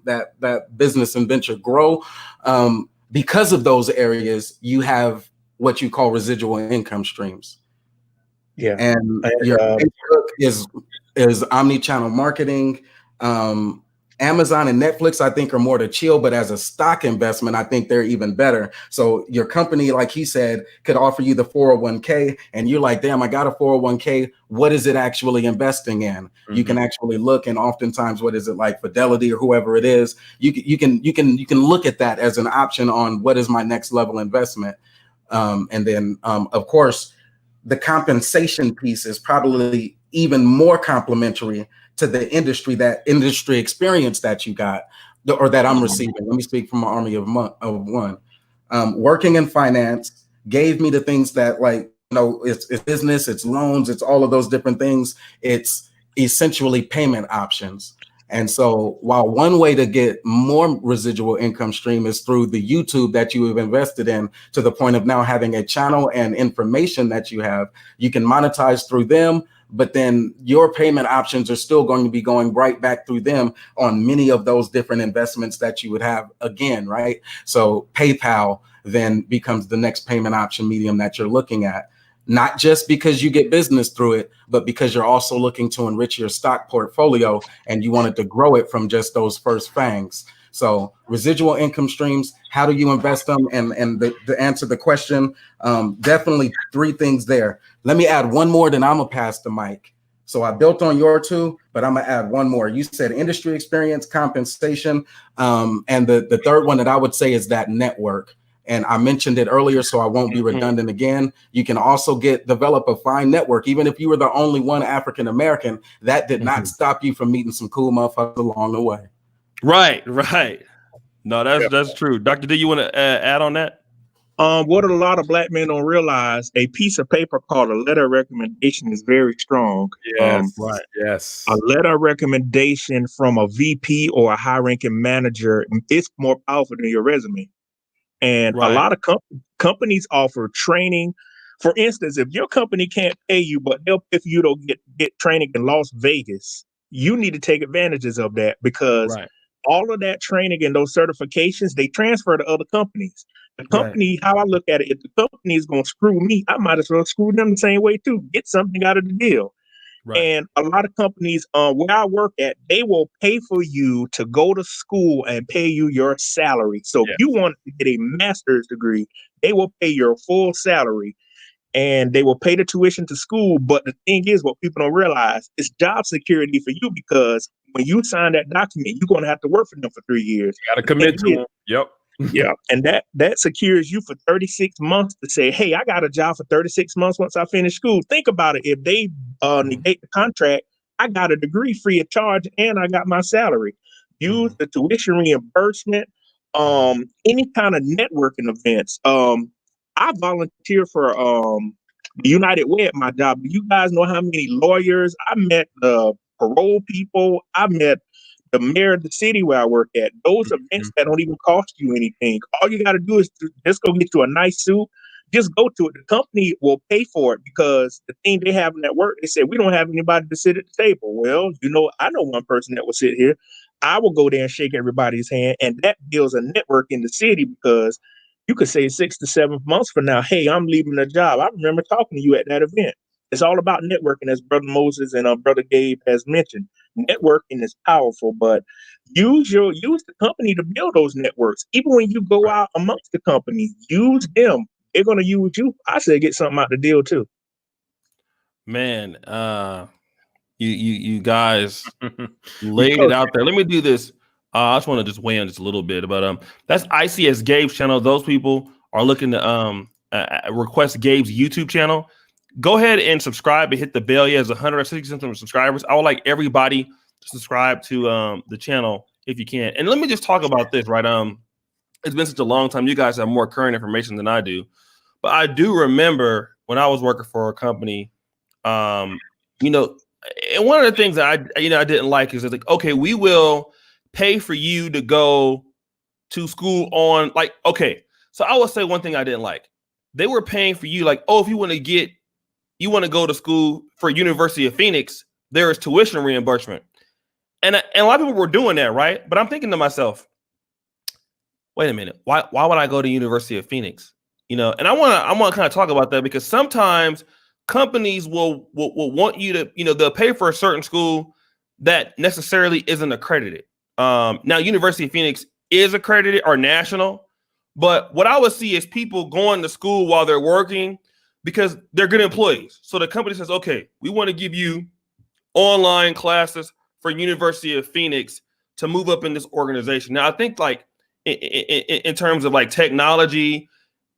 that business and venture grow. Because of those areas, you have what you call residual income streams. Yeah. And your Facebook is omni-channel marketing. Amazon and Netflix, I think, are more to chill, but as a stock investment, I think they're even better. So your company, like he said, could offer you the 401k, and you're like, damn, I got a 401k. What is it actually investing in? You can actually look, and oftentimes, what is it like Fidelity or whoever it is? You can look at that as an option on what is my next level investment. And then, of course, the compensation piece is probably even more complementary to the industry experience that you got, or that I'm receiving. Let me speak from an army of one. Working in finance gave me the things that, like, it's business, it's loans, it's all of those different things. It's essentially payment options. And so while one way to get more residual income stream is through the YouTube that you have invested in, to the point of now having a channel and information that you have, you can monetize through them, but then your payment options are still going to be going right back through them on many of those different investments that you would have again, right? So PayPal then becomes the next payment option medium that you're looking at. Not just because you get business through it, but because you're also looking to enrich your stock portfolio and you wanted to grow it from just those first fangs. So residual income streams, how do you invest them? And to answer the question, definitely three things there. Let me add one more, then I'm gonna pass the mic. So I built on your two, but I'm gonna add one more. You said industry experience, compensation, and the third one that I would say is that network. And I mentioned it earlier, so I won't be redundant again. You can also develop a fine network. Even if you were the only one African-American, that did not stop you from meeting some cool motherfuckers along the way. Right. No, that's true. Dr. D, you want to add on that? What a lot of Black men don't realize, a piece of paper called a letter of recommendation is very strong. Yes, right. Yes. A letter of recommendation from a VP or a high-ranking manager is more powerful than your resume. And a lot of companies offer training. For instance, if your company can't pay you, but they'll pay for you to get training in Las Vegas, you need to take advantages of that, because all of that training and those certifications, they transfer to other companies. The company, how I look at it, if the company is going to screw me, I might as well screw them the same way too. Get something out of the deal. And a lot of companies where I work at, they will pay for you to go to school and pay you your salary. So if you want to get a master's degree, they will pay your full salary and they will pay the tuition to school. But the thing is, what people don't realize is job security for you, because when you sign that document, you're going to have to work for them for 3 years. You got to commit to them. Yep. Yeah. And that secures you for 36 months to say, hey, I got a job for 36 months once I finish school. Think about it. If they negate the contract, I got a degree free of charge and I got my salary. Use the tuition reimbursement, any kind of networking events. I volunteer for the United Way at my job. You guys know how many lawyers I met, parole people. I met the mayor of the city where I work at. Those events that don't even cost you anything. All you got to do is just go get you a nice suit, Just go to it. The company will pay for it because the thing they have in that work, they said, we don't have anybody to sit at the table. Well, I know one person that will sit here. I will go there and shake everybody's hand. And that builds a network in the city because you could say 6 to 7 months from now, hey, I'm leaving the job. I remember talking to you at that event. It's all about networking, as Brother Moses and Brother Gabe has mentioned. Networking is powerful, but use the company to build those networks. Even when you go out amongst the company, use them. They're going to use you. I say get something out the deal too. Man, you guys laid it out there. Let me do this. I just want to weigh in just a little bit, but that's ICS Gabe's channel. Those people are looking to request Gabe's YouTube channel. Go ahead and subscribe and hit the bell. He has 160 subscribers. I would like everybody to subscribe to the channel if you can. And let me just talk about this, right? It's been such a long time. You guys have more current information than I do, but I do remember when I was working for a company. And one of the things that I didn't like is like, okay, we will pay for you to go to school on okay. So I will say one thing I didn't like. They were paying for you like, oh, if you want to go to school for University of Phoenix, there is tuition reimbursement. And a lot of people were doing that, right? But I'm thinking to myself, wait a minute, why would I go to University of Phoenix? And I want to kind of talk about that because sometimes companies will want you to, they'll pay for a certain school that necessarily isn't accredited. Now, University of Phoenix is accredited or national, but what I would see is people going to school while they're working because they're good employees. So the company says, okay, we want to give you online classes for University of Phoenix to move up in this organization. Now, I think like in terms of like technology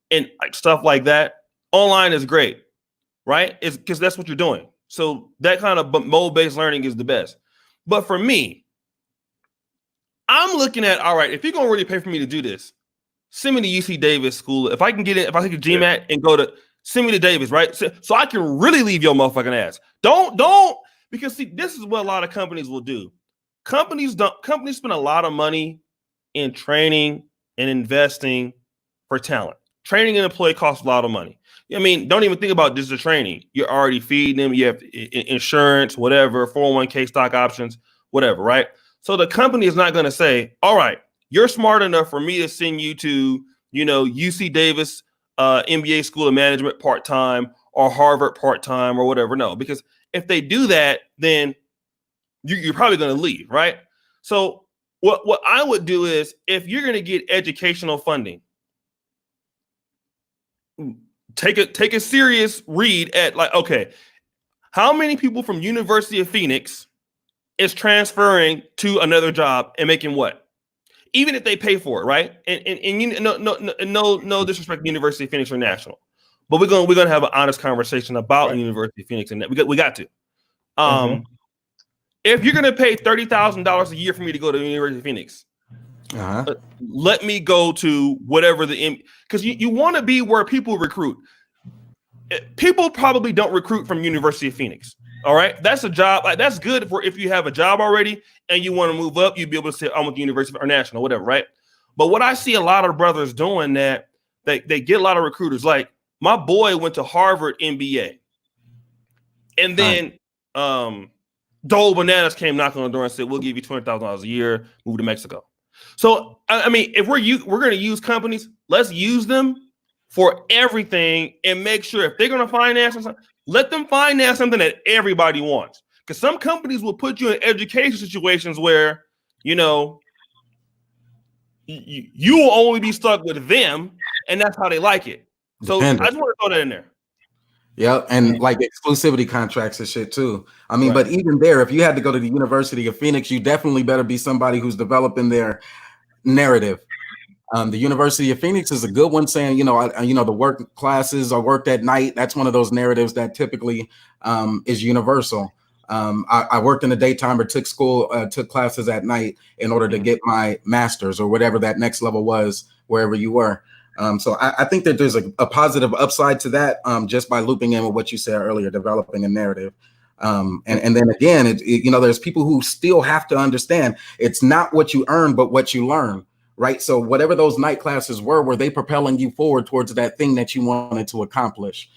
and like stuff like that, online is great, right? It's because that's what you're doing. So that kind of mode-based learning is the best. But for me, I'm looking at, all right, if you're going to really pay for me to do this, send me to UC Davis school. If I can get it, if I take a GMAT and go to, send me to Davis, right? So I can really leave your motherfucking ass. Don't, because see, this is what a lot of companies will do. Companies spend a lot of money in training and investing for talent. Training an employee costs a lot of money. I mean, don't even think about just the training. You're already feeding them. You have insurance, whatever, 401k, stock options, whatever, right? So the company is not going to say, all right, you're smart enough for me to send you to, UC Davis MBA School of Management part-time or Harvard part-time or whatever. No, because if they do that, then you're probably going to leave, right? So what I would do is if you're going to get educational funding, take a serious read at like, okay, how many people from University of Phoenix is transferring to another job and making what? Even if they pay for it, right? And no disrespect to University of Phoenix or National, but we're gonna have an honest conversation about University of Phoenix, and that we got to. If you're gonna pay $30,000 a year for me to go to the University of Phoenix, let me go to whatever because you want to be where people recruit. People probably don't recruit from University of Phoenix. All right, that's a job. Like that's good for if you have a job already and you want to move up, you'd be able to say, I'm with the University or National, whatever, right? But what I see a lot of brothers doing that they get a lot of recruiters. Like my boy went to Harvard MBA, and then Dole Bananas came knocking on the door and said, we'll give you $20,000 a year, move to Mexico. So I mean, if we're going to use companies, let's use them for everything and make sure if they're going to finance something, let them finance something that everybody wants. Because some companies will put you in education situations where, you will only be stuck with them, and that's how they like it. So I just want to throw that in there. Yeah, and like exclusivity contracts and shit too. I mean, but even there, if you had to go to the University of Phoenix, you definitely better be somebody who's developing their narrative. The University of Phoenix is a good one, saying, the work classes are worked at night. That's one of those narratives that typically is universal. I worked in the daytime or took classes at night in order to get my master's or whatever that next level was, wherever you were. So I think that there's a positive upside to that just by looping in with what you said earlier, developing a narrative. And then again, there's people who still have to understand it's not what you earn, but what you learn. right? So whatever those night classes were they propelling you forward towards that thing that you wanted to accomplish?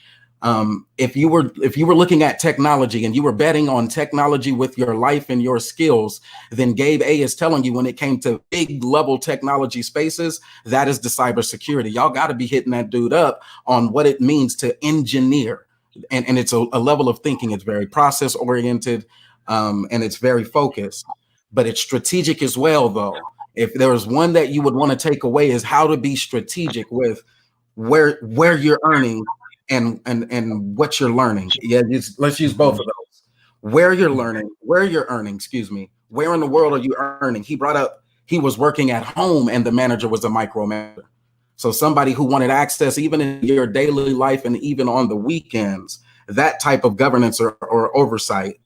If you were looking at technology and you were betting on technology with your life and your skills, then Gabe A is telling you when it came to big level technology spaces, that is the cybersecurity. Y'all got to be hitting that dude up on what it means to engineer. And it's a level of thinking. It's very process oriented, and it's very focused, but it's strategic as well, though. If there's one that you would want to take away is how to be strategic with where you're earning and what you're learning. Yeah, let's use both of those. Where you're learning, where you're earning, excuse me. Where in the world are you earning? He brought up he was working at home and the manager was a micromanager. So somebody who wanted access even in your daily life and even on the weekends, that type of governance or oversight.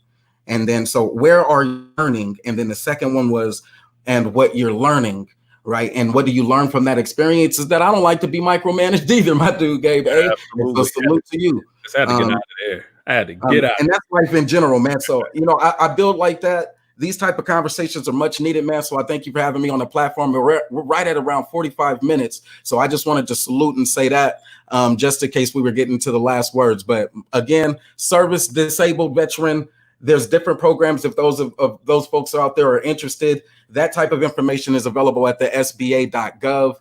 And then so where are you learning? And then the second one was and what you're learning. Right. And what do you learn from that experience is that I don't like to be micromanaged either, my dude, Gabe. Yeah, so salute to you. I had to get out of there. I had to get out. And that's life in general, man. So, I build like that. These type of conversations are much needed, man. So I thank you for having me on the platform. We're right at around 45 minutes. So I just wanted to salute and say that just in case we were getting to the last words. But again, service disabled veteran, there's different programs if those of those folks out there are interested. That type of information is available at the sba.gov.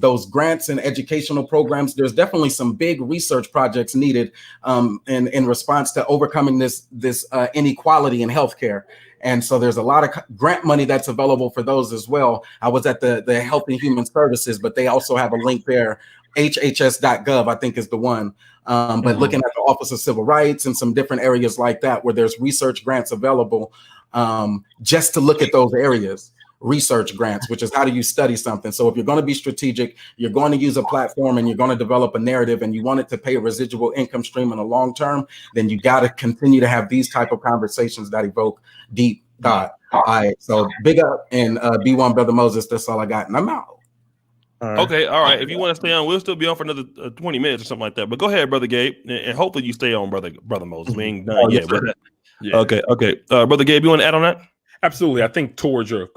Those grants and educational programs, there's definitely some big research projects needed in response to overcoming this inequality in healthcare. And so there's a lot of grant money that's available for those as well. I was at the Health and Human Services, but they also have a link there. HHS.gov, I think, is the one. But looking at the Office of Civil Rights and some different areas like that, where there's research grants available just to look at those areas. Research grants, which is how do you study something. So if you're going to be strategic, you're going to use a platform and you're going to develop a narrative and you want it to pay a residual income stream in the long term, then you got to continue to have these type of conversations that evoke deep thought. All right. So big up and B1 Brother Moses. That's all I got. And I'm out. Okay. All right. If you want to stay on, we'll still be on for another 20 minutes or something like that. But go ahead, Brother Gabe. And hopefully you stay on, Brother Moses. We ain't done yet. Yeah. Okay. Brother Gabe, you want to add on that? Absolutely. I think towards your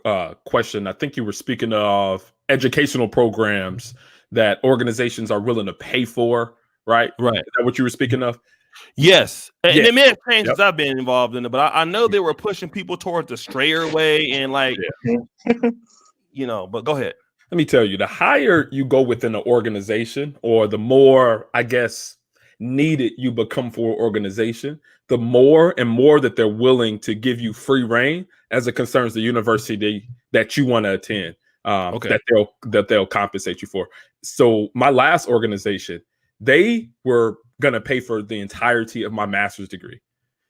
question, I think you were speaking of educational programs that organizations are willing to pay for, right? Right. Is that what you were speaking of? Yes. And it may have changed since I've been involved in it, but I know they were pushing people towards the strayer way and but go ahead. Let me tell you, the higher you go within an organization or the more, I guess, needed you become for an organization, the more and more that they're willing to give you free reign as it concerns the university that you want to attend, that they'll compensate you for. So my last organization, they were going to pay for the entirety of my master's degree.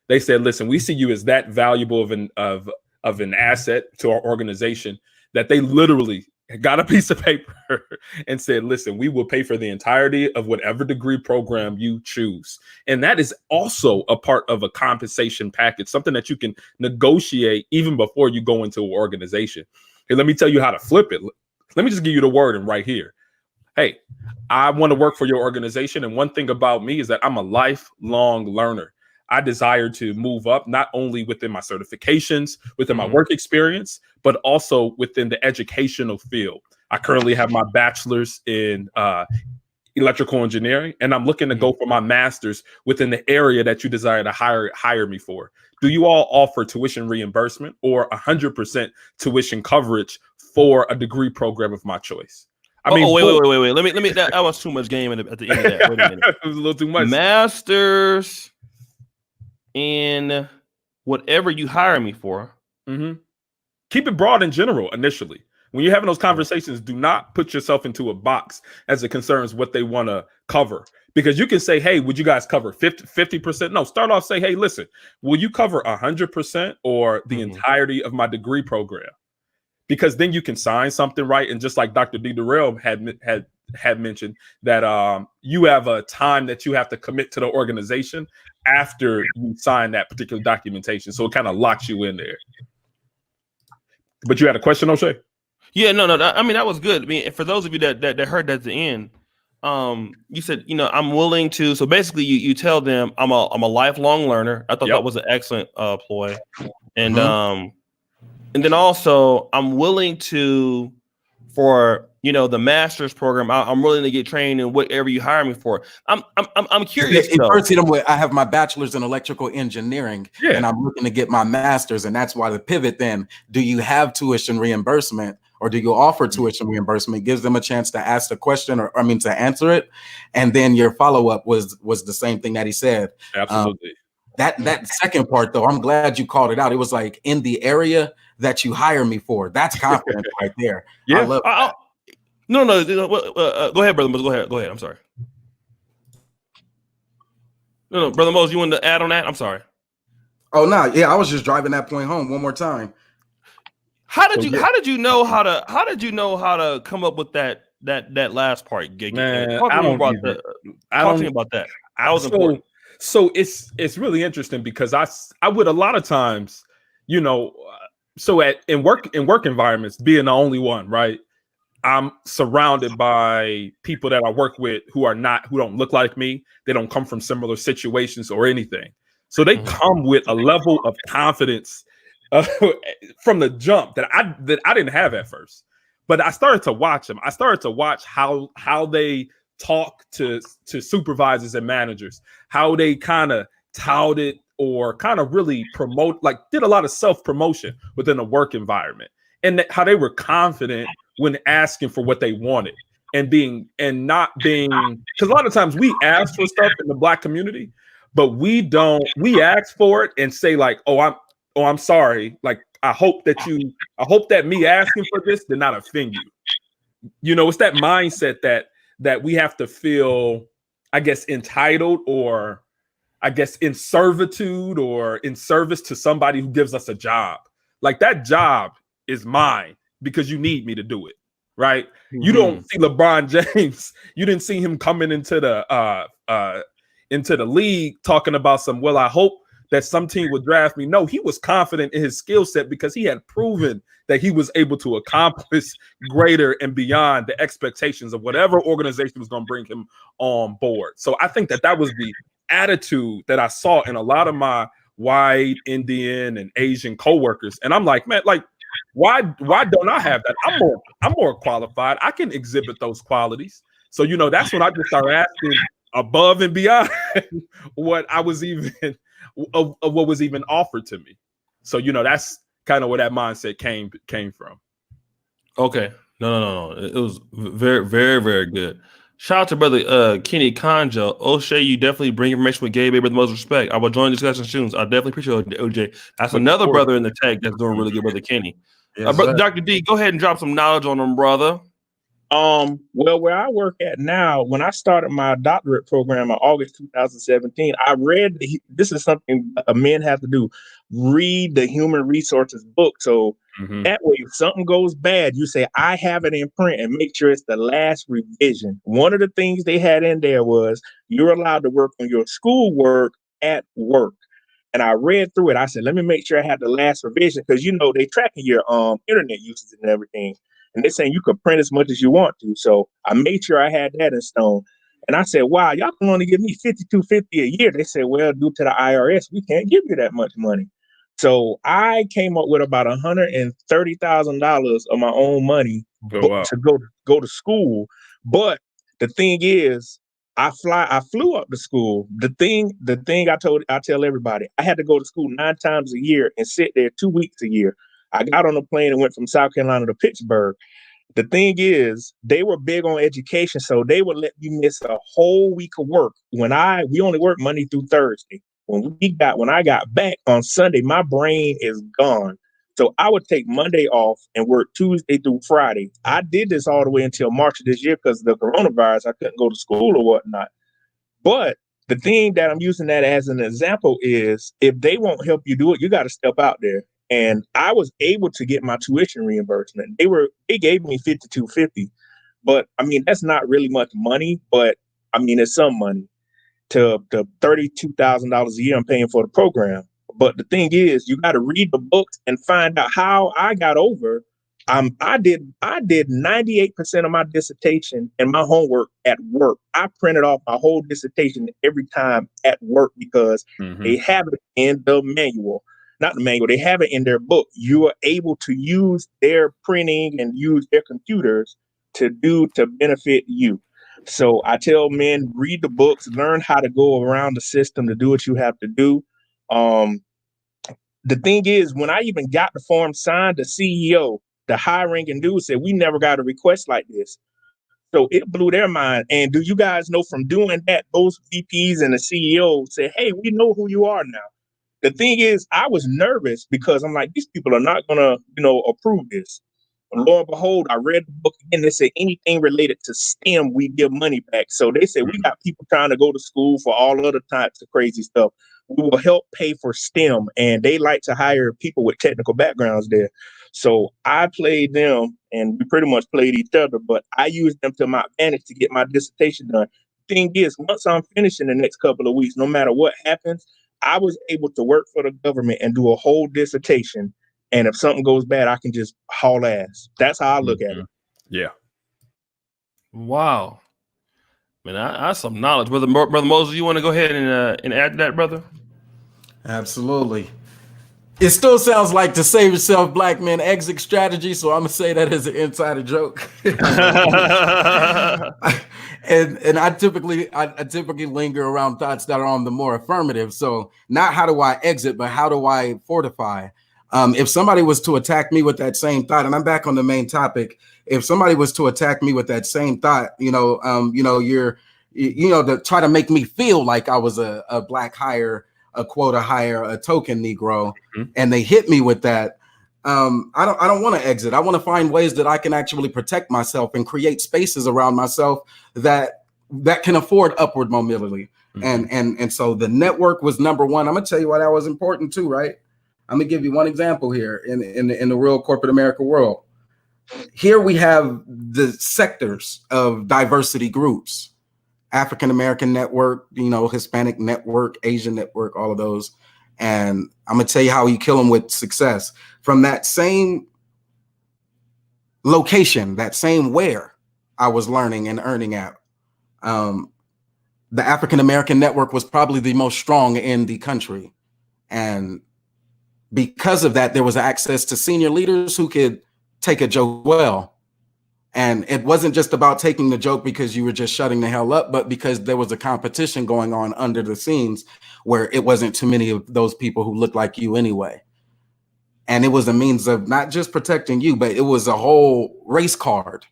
They said, listen, we see you as that valuable of an asset to our organization that they literally got a piece of paper and said, listen, we will pay for the entirety of whatever degree program you choose. And that is also a part of a compensation package, something that you can negotiate even before you go into an organization. Hey, let me tell you how to flip it. Let me just give you the wording right here. Hey, I want to work for your organization. And one thing about me is that I'm a lifelong learner. I desire to move up, not only within my certifications, within my work experience, but also within the educational field. I currently have my bachelor's in electrical engineering, and I'm looking to go for my master's within the area that you desire to hire me for. Do you all offer tuition reimbursement or 100% tuition coverage for a degree program of my choice? I mean, wait. Let me. That was too much game at the end of that. Wait a minute. It was a little too much. Masters in whatever you hire me for. Keep it broad in general initially. When you're having those conversations, do not put yourself into a box as it concerns what they want to cover. Because you can say, hey, would you guys cover 50%? No, start off, say, hey, listen, will you cover 100% or the entirety of my degree program? Because then you can sign something, right? And just like Dr. D. Durrell had mentioned that you have a time that you have to commit to the organization after you sign that particular documentation. So it kind of locks you in there. But you had a question, O'Shea? Yeah, no. I mean, that was good. I mean, for those of you that heard that at the end, you said, I'm willing to. So basically, you tell them I'm a lifelong learner. I thought that was an excellent ploy, and then also I'm willing to for the master's program, I'm willing to get trained in whatever you hire me for. I'm curious though. First, hit them with, I have my bachelor's in electrical engineering, and I'm looking to get my master's, and that's why the pivot. Then, do you have tuition reimbursement, or do you offer tuition reimbursement? Gives them a chance to ask the question, or to answer it, and then your follow up was the same thing that he said. Absolutely. That second part though, I'm glad you called it out. It was like, in the area that you hire me for. That's confidence right there. Yeah. I love that. No. Go ahead, brother Moses. Go ahead. I'm sorry. No, brother Moses, you wanted to add on that? I'm sorry. Oh no, yeah, I was just driving that point home one more time. How did you know how to come up with that last part? Man, talk to me about that. That was important. So it's really interesting because I would a lot of times, so in work environments, being the only one, right? I'm surrounded by people that I work with who don't look like me. They don't come from similar situations or anything. So they come with a level of confidence from the jump that I didn't have at first. But I started to watch them. I started to watch how they talk to supervisors and managers, how they kind of touted or kind of really promote, like did a lot of self-promotion within a work environment, and how they were confident when asking for what they wanted and not being, because a lot of times we ask for stuff in the Black community, but we ask for it and say like, I'm sorry. Like, I hope that me asking for this did not offend you. It's that mindset that we have to feel, I guess, entitled, or I guess in servitude or in service to somebody who gives us a job. Like, that job is mine because you need me to do it, right? Mm-hmm. You don't see LeBron James. You didn't see him coming into the league talking about I hope that some team would draft me. No, he was confident in his skill set because he had proven that he was able to accomplish greater and beyond the expectations of whatever organization was going to bring him on board. So I think that was the attitude that I saw in a lot of my white, Indian, and Asian coworkers. And I'm like, man, like, why don't I have that? I'm more qualified. I can exhibit those qualities. So, that's when I just started asking above and beyond what I was even of what was even offered to me. So, that's kind of where that mindset came from. Okay. No. It was very, very, very good. Shout out to brother Kenny Conjo. O'Shea, you definitely bring information with Gabe with the most respect. I will join discussion soon. I definitely appreciate OJ. That's another brother in the tag that's doing really good, brother Kenny. Yes, Dr. D, go ahead and drop some knowledge on them, brother. Well, where I work at now, when I started my doctorate program in August 2017, I read this is something men have to do: read the human resources book. So that way, if something goes bad, you say, I have it in print, and make sure it's the last revision. One of the things they had in there was you're allowed to work on your schoolwork at work. And I read through it. I said, let me make sure I have the last revision, because they tracking your internet usage and everything. And they're saying you could print as much as you want to. So I made sure I had that in stone. And I said, wow, y'all can only give me $52.50 a year. They said, well, due to the IRS, we can't give you that much money. So I came up with about $130,000 of my own money to go to school. But the thing is, I flew up to school. The thing I tell everybody, I had to go to school 9 times a year and sit there 2 weeks a year. I got on a plane and went from South Carolina to Pittsburgh. The thing is, they were big on education, so they would let me miss a whole week of work. We only work Monday through Thursday. When I got back on Sunday, my brain is gone. So I would take Monday off and work Tuesday through Friday. I did this all the way until March of this year because of the coronavirus. I couldn't go to school or whatnot. But the thing that I'm using that as an example is, if they won't help you do it, you got to step out there. And I was able to get my tuition reimbursement. They gave me $52.50, but I mean, that's not really much money, but I mean, it's some money to $32,000 a year I'm paying for the program. But the thing is, you got to read the books and find out how I got over. I did 98% of my dissertation and my homework at work. I printed off my whole dissertation every time at work because they have it in the manual. not the manual, they have it in their book. You are able to use their printing and use their computers to benefit you. So I tell men, read the books, learn how to go around the system to do what you have to do. The thing is, when I even got the form signed, the CEO, the high ranking dude said, we never got a request like this. So it blew their mind. And do you guys know from doing that, those VPs and the CEO said, hey, we know who you are now. The thing is, I was nervous because I'm like, these people are not going to, approve this. And lo and behold, I read the book again. They said anything related to STEM, we give money back. So they said, we got people trying to go to school for all other types of crazy stuff. We will help pay for STEM. And they like to hire people with technical backgrounds there. So I played them and we pretty much played each other, but I used them to my advantage to get my dissertation done. Thing is, once I'm finished in the next couple of weeks, no matter what happens, I was able to work for the government and do a whole dissertation. And if something goes bad, I can just haul ass. That's how I look at it. Yeah. Wow. Man, that's some knowledge. Brother Moses, you want to go ahead and add to that, brother? Absolutely. It still sounds like to save yourself, black men exit strategy. So I'm gonna say that as an insider joke. and I typically linger around thoughts that are on the more affirmative. So not how do I exit, but how do I fortify? If somebody was to attack me with that same thought, and I'm back on the main topic, if somebody was to attack me with that same thought, to try to make me feel like I was a black hire, a quota hire, a token Negro, and they hit me with that. I don't want to exit. I want to find ways that I can actually protect myself and create spaces around myself that can afford upward mobility. And so the network was number one. I'm gonna tell you why that was important too, right? I'm gonna give you one example here in the real corporate America world. Here we have the sectors of diversity groups. African American network, Hispanic network, Asian network, all of those. And I'm going to tell you how you kill them with success. From that same location, that same where I was learning and earning at, the African American network was probably the most strong in the country. And because of that, there was access to senior leaders who could take a joke well. And it wasn't just about taking the joke because you were just shutting the hell up, but because there was a competition going on under the scenes where it wasn't too many of those people who looked like you anyway. And it was a means of not just protecting you, but it was a whole race card.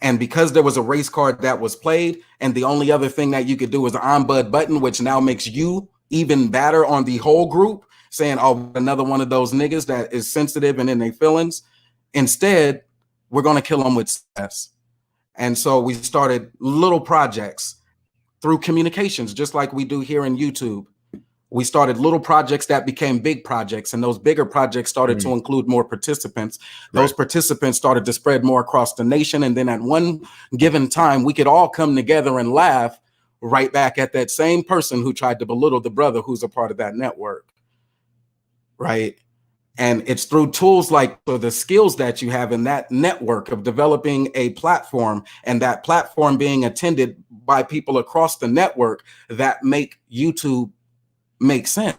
And because there was a race card that was played, and the only other thing that you could do was an on-bud button, which now makes you even badder on the whole group, saying, oh, another one of those niggas that is sensitive and in their feelings. Instead, we're going to kill them with success. And so we started little projects through communications, just like we do here in YouTube. We started little projects that became big projects, and those bigger projects started to include more participants. Those participants started to spread more across the nation. And then at one given time, we could all come together and laugh right back at that same person who tried to belittle the brother who's a part of that network. Right. And it's through tools like the skills that you have in that network of developing a platform, and that platform being attended by people across the network that make YouTube make sense.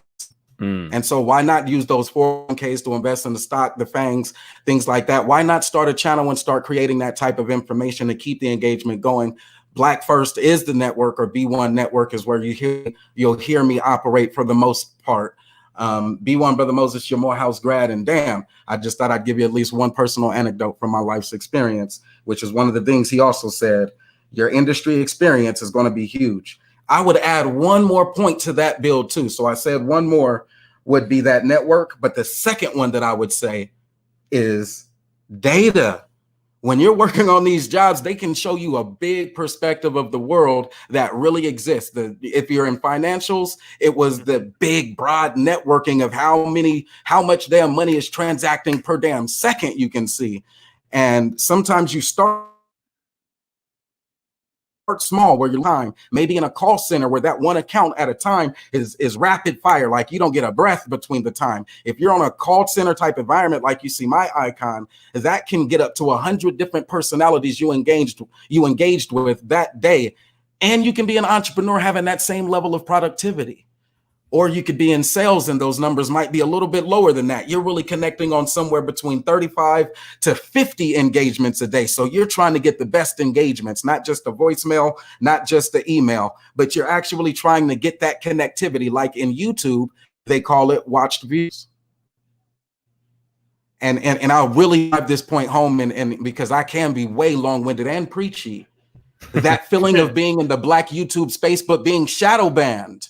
And so why not use those 401ks to invest in the stock, the FANGs, things like that? Why not start a channel and start creating that type of information to keep the engagement going? Black First is the network, or B1 Network is where you'll hear me operate for the most part. B1, Brother Moses, you're Morehouse grad, and damn, I just thought I'd give you at least one personal anecdote from my life's experience, which is one of the things he also said. Your industry experience is going to be huge. I would add one more point to that build too. So I said one more would be that network, but the second one that I would say is data. When you're working on these jobs, they can show you a big perspective of the world that really exists. If you're in financials, it was the big, broad networking of how much damn money is transacting per damn second you can see. And sometimes you start small where you're time, maybe in a call center where that one account at a time is rapid fire, like you don't get a breath between the time. If you're on a call center type environment, like you see my icon, that can get up to 100 different personalities you engaged with that day. And you can be an entrepreneur having that same level of productivity. Or you could be in sales and those numbers might be a little bit lower than that. You're really connecting on somewhere between 35 to 50 engagements a day. So you're trying to get the best engagements, not just a voicemail, not just the email, but you're actually trying to get that connectivity. Like in YouTube, they call it watched views. And I'll really drive this point home, and because I can be way long-winded and preachy, that feeling of being in the black YouTube space, but being shadow banned.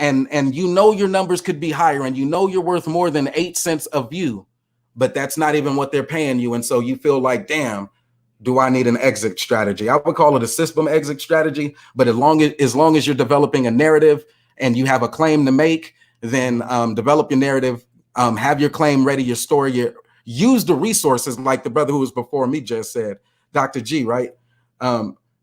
And you know your numbers could be higher, and you know you're worth more than 8 cents a view, but that's not even what they're paying you. And so you feel like, damn, do I need an exit strategy? I would call it a system exit strategy, but as long as you're developing a narrative and you have a claim to make, then develop your narrative, have your claim ready, your story, use the resources like the brother who was before me just said, Dr. G, right?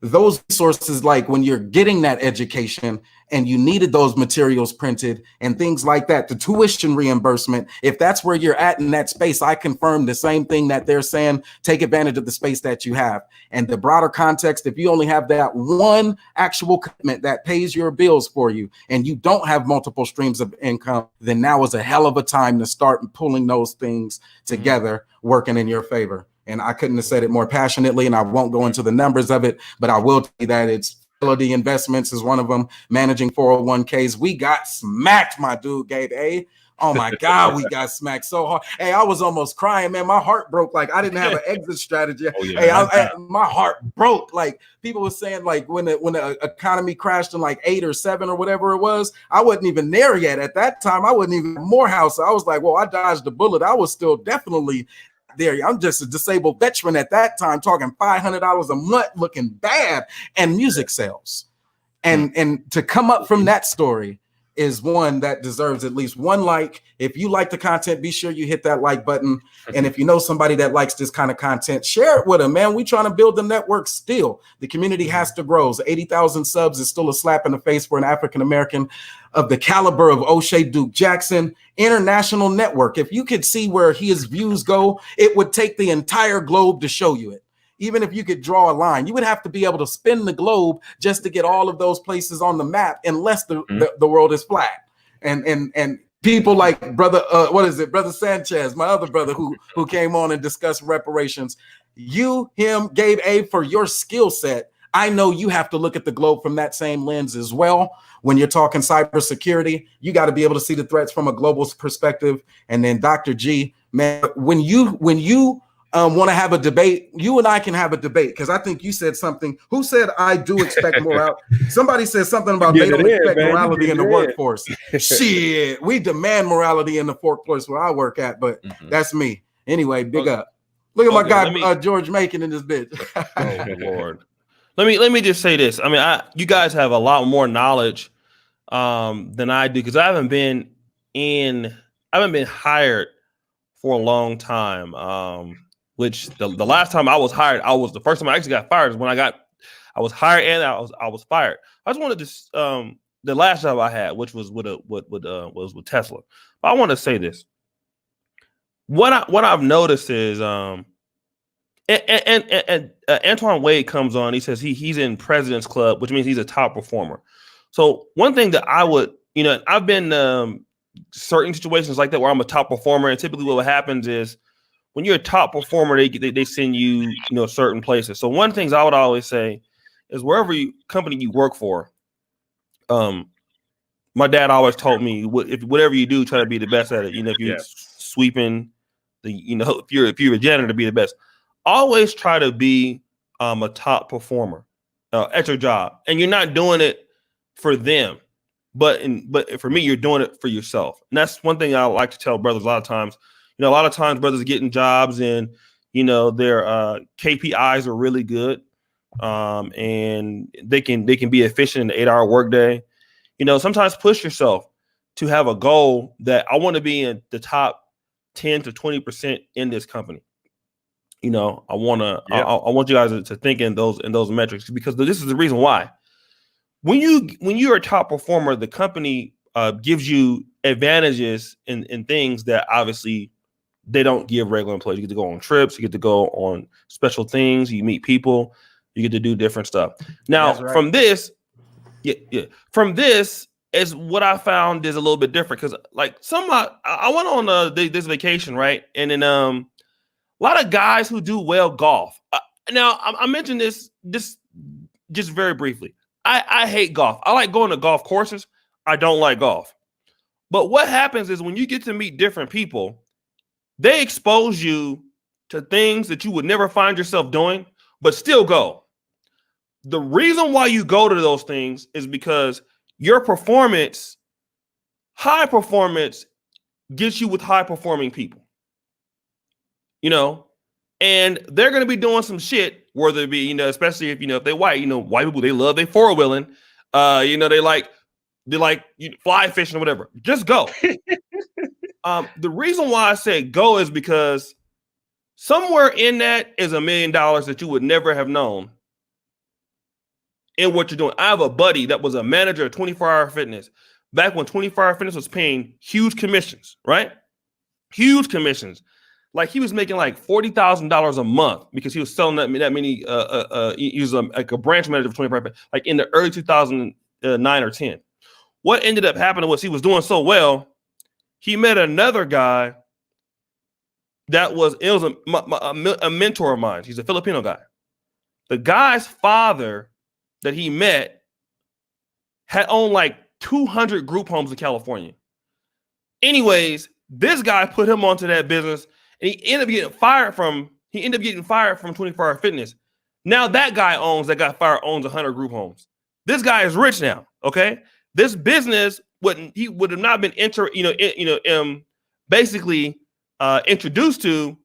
Those resources, like when you're getting that education and you needed those materials printed and things like that, the tuition reimbursement, if that's where you're at in that space, I confirm the same thing that they're saying, take advantage of the space that you have. And the broader context, if you only have that one actual commitment that pays your bills for you and you don't have multiple streams of income, then now is a hell of a time to start pulling those things together, working in your favor. And I couldn't have said it more passionately, and I won't go into the numbers of it, but I will tell you that it's Fidelity Investments is one of them, managing 401ks. We got smacked, my dude, Gabe A. Oh my God, we got smacked so hard. Hey, I was almost crying, man. My heart broke. Like I didn't have an exit strategy. Oh, yeah. Hey, my heart broke. Like people were saying, like when the economy crashed in like 8 or 7 or whatever it was, I wasn't even there yet. At that time, I wasn't even Morehouse. I was like, well, I dodged the bullet. I was still definitely there. I'm just a disabled veteran at that time, talking $500 a month, looking bad, and music sales. And to come up from that story is one that deserves at least one like. If you like the content, be sure you hit that like button. And if you know somebody that likes this kind of content, share it with them, man. We trying to build the network still. The community has to grow. So 80,000 subs is still a slap in the face for an African-American of the caliber of O'Shea Duke Jackson. International network. If you could see where his views go, it would take the entire globe to show you it. Even if you could draw a line, you would have to be able to spin the globe just to get all of those places on the map, unless the world is flat. And people like brother Sanchez, my other brother who came on and discussed reparations, him, Gabe A, for your skill set, I know you have to look at the globe from that same lens as well. When you're talking cybersecurity, you got to be able to see the threats from a global perspective. And then Dr. G, man, when you want to have a debate, you and I can have a debate, because I think you said something. Who said I do expect morality? Somebody said something about they don't expect morality in the workforce. Shit, we demand morality in the workforce where I work at, but that's me. Anyway, big up. Look at my guy George Macon in this bitch. Oh Lord. Let me just say this. I mean, you guys have a lot more knowledge than I do, because I haven't been hired for a long time. Which the last time I was hired, the first time I actually got fired is when I was hired and I was fired. I just wanted to the last job I had, which was with Tesla. But I want to say this. What I've noticed is Antoine Wade comes on. He says he's in President's Club, which means he's a top performer. So one thing that I would, I've been certain situations like that where I'm a top performer, and typically what happens is when you're a top performer, they send you, certain places. So one of the things I would always say is wherever company you work for, my dad always told me, if whatever you do, try to be the best at it. If you're sweeping, if you're a janitor, to be the best. Always try to be a top performer at your job, and you're not doing it for them, but for me, you're doing it for yourself. And that's one thing I like to tell brothers a lot of times. A lot of times brothers are getting jobs and, their KPIs are really good. And they can be efficient in an 8-hour workday. Sometimes push yourself to have a goal that I want to be in the top 10 to 20% in this company. I want you guys to think in those metrics, because this is the reason why. When you're a top performer, the company gives you advantages in things that obviously they don't give regular employees. You get to go on trips, you get to go on special things, you meet people, you get to do different stuff. Now, from this, is what I found is a little bit different because, like, I went on this vacation, right? And then a lot of guys who do well golf. Now, I mentioned this just very briefly. I hate golf. I like going to golf courses. I don't like golf. But what happens is when you get to meet different people, they expose you to things that you would never find yourself doing, but still go. The reason why you go to those things is because your performance, high performance, gets you with high performing people. You know, and they're going to be doing some shit, whether it be, you know, especially if, you know, if they're white, you know, white people, they love they four-wheeling. You know, they like fly fishing or whatever. Just go. The reason why I say go is because somewhere in that is $1 million that you would never have known in what you're doing. I have a buddy that was a manager of 24-Hour Fitness back when 24-Hour Fitness was paying huge commissions, right? Huge commissions. Like he was making like $40,000 a month because he was selling that many. He was like a branch manager for 24-Hour Fitness, like in the early 2009 or 10. What ended up happening was he was doing so well, he met another guy that was a mentor of mine. He's a Filipino guy. The guy's father that he met had owned like 200 group homes in California. Anyways, this guy put him onto that business, and he ended up getting fired from 24-Hour Fitness. Now that guy owns 100 group homes. This guy is rich now. Okay, this business would have not been introduced to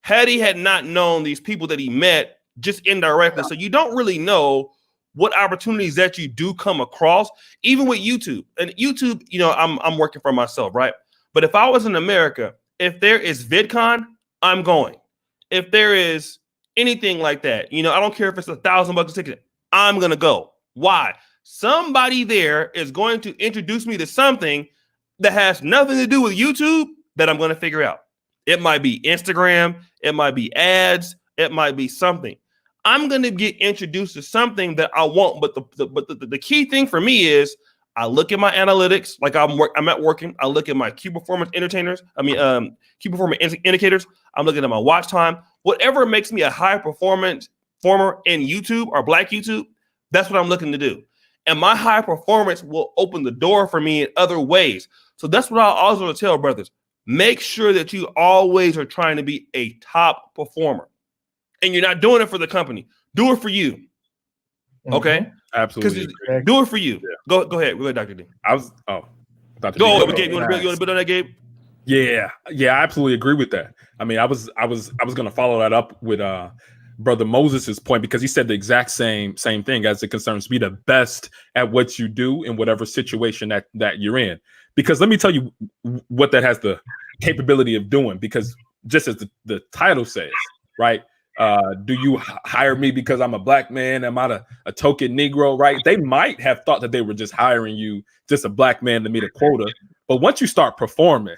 had he had not known these people that he met just indirectly. So you don't really know what opportunities that you do come across, even with YouTube. And YouTube, you know, I'm working for myself, right? But if I was in America, if there is VidCon, I'm going. If there is anything like that, you know, I don't care if it's $1,000 a ticket, I'm gonna go. Why? Somebody there is going to introduce me to something that has nothing to do with YouTube that I'm going to figure out. It might be Instagram, it might be ads, it might be something. I'm going to get introduced to something that I want. But the key thing for me is I look at my analytics, like I'm at working. I look at my key performance indicators. I'm looking at my watch time. Whatever makes me a high performance performer in YouTube or Black YouTube, that's what I'm looking to do. And my high performance will open the door for me in other ways. So that's what I always want to tell brothers. Make sure that you always are trying to be a top performer. And you're not doing it for the company. Do it for you. Okay? Absolutely. Do it for you. Yeah. Go ahead. Go ahead, Dr. D. Dr. Go D. Gabe. You want to build on that, Gabe? Yeah, I absolutely agree with that. I mean, I was going to follow that up with Brother Moses's point, because he said the exact same thing as it concerns be the best at what you do in whatever situation that you're in. Because let me tell you what that has the capability of doing. Because just as the title says, right? Do you hire me because I'm a black man? Am I a token Negro? Right? They might have thought that they were just hiring you, just a black man to meet a quota. But once you start performing,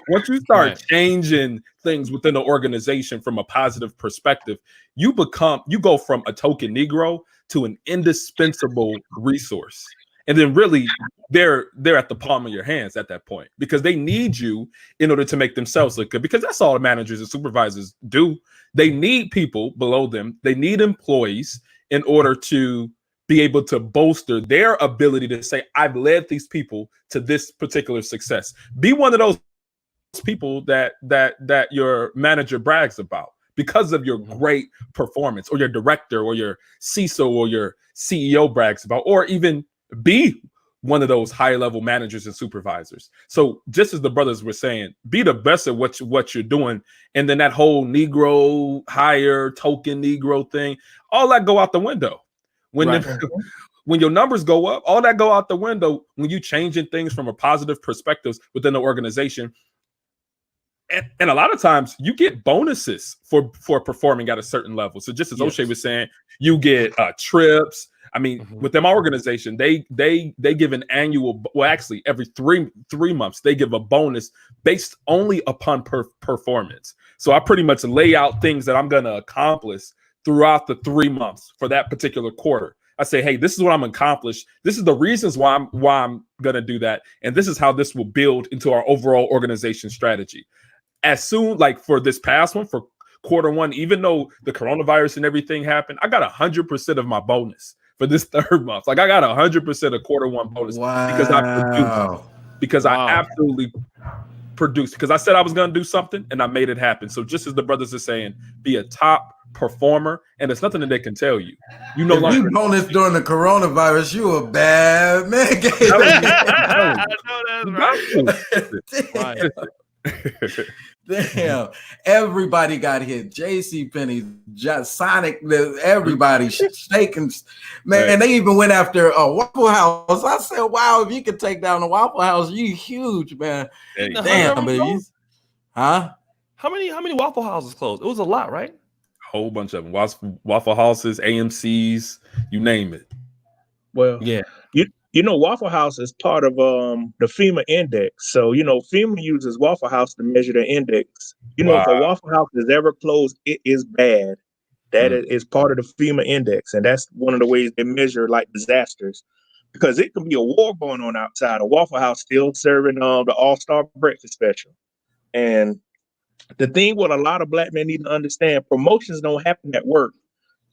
once you start changing things within the organization from a positive perspective, you go from a token Negro to an indispensable resource. And then really they're at the palm of your hands at that point, because they need you in order to make themselves look good, because that's all the managers and supervisors do. They need people below them. They need employees in order to be able to bolster their ability to say, I've led these people to this particular success. Be one of those people that your manager brags about because of your great performance, or your director or your CISO or your CEO brags about, or even be one of those high level managers and supervisors. So just as the brothers were saying, be the best at what you're doing. And then that whole Negro hire, token Negro thing, all that go out the window. When your numbers go up, all that go out the window when you changing things from a positive perspective within the organization. And a lot of times you get bonuses for performing at a certain level. So just as O'Shea was saying, you get trips. I mean, within my organization, they give an annual, well, actually every three months, they give a bonus based only upon performance. So I pretty much lay out things that I'm going to accomplish throughout the 3 months for that particular quarter. I say, hey, this is what I'm accomplished. This is the reasons why I'm gonna do that, and this is how this will build into our overall organization strategy. As soon, like for this past one, for quarter one, even though the coronavirus and everything happened, I got 100% of my bonus for this third month. Like I got 100% of quarter one bonus because I produced, because I absolutely produced, because I said I was going to do something and I made it happen. So just as the brothers are saying, be a top performer, and it's nothing that they can tell you. You know, if you bonus during the coronavirus, you a bad man. I know that's right. Right. Damn, everybody got hit. JC Penney, Sonic, everybody shaking. Man, they even went after a Waffle House. I said, wow, if you could take down the Waffle House, you huge, man. Hey, damn, baby. Huh? How many Waffle Houses closed? It was a lot, right? Whole bunch of them. Waffle Houses, AMC's, you name it. Well, yeah. You know, Waffle House is part of the FEMA index. So, you know, FEMA uses Waffle House to measure their index. You know, if a Waffle House is ever closed, it is bad. That is part of the FEMA index. And that's one of the ways they measure like disasters. Because it can be a war going on outside. A Waffle House still serving the All-Star breakfast special. And the thing what a lot of Black men need to understand, promotions don't happen at work.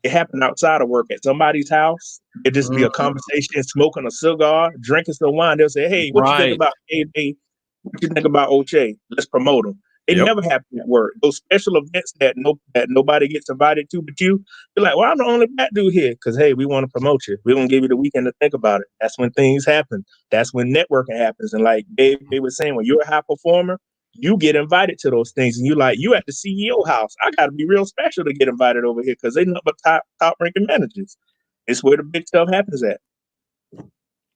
It happened outside of work at somebody's house. It just be a conversation, smoking a cigar, drinking some wine. They'll say, "Hey, what you think about A? What you think about Oche? Let's promote them." It never happened at work. Those special events that nobody gets invited to but you. You're like, "Well, I'm the only Black dude here," because hey, we want to promote you. We're gonna give you the weekend to think about it. That's when things happen. That's when networking happens. And like Dave was saying, when you're a high performer, you get invited to those things, and you at the CEO house. I got to be real special to get invited over here because they nothing but top ranking managers. It's where the big stuff happens at.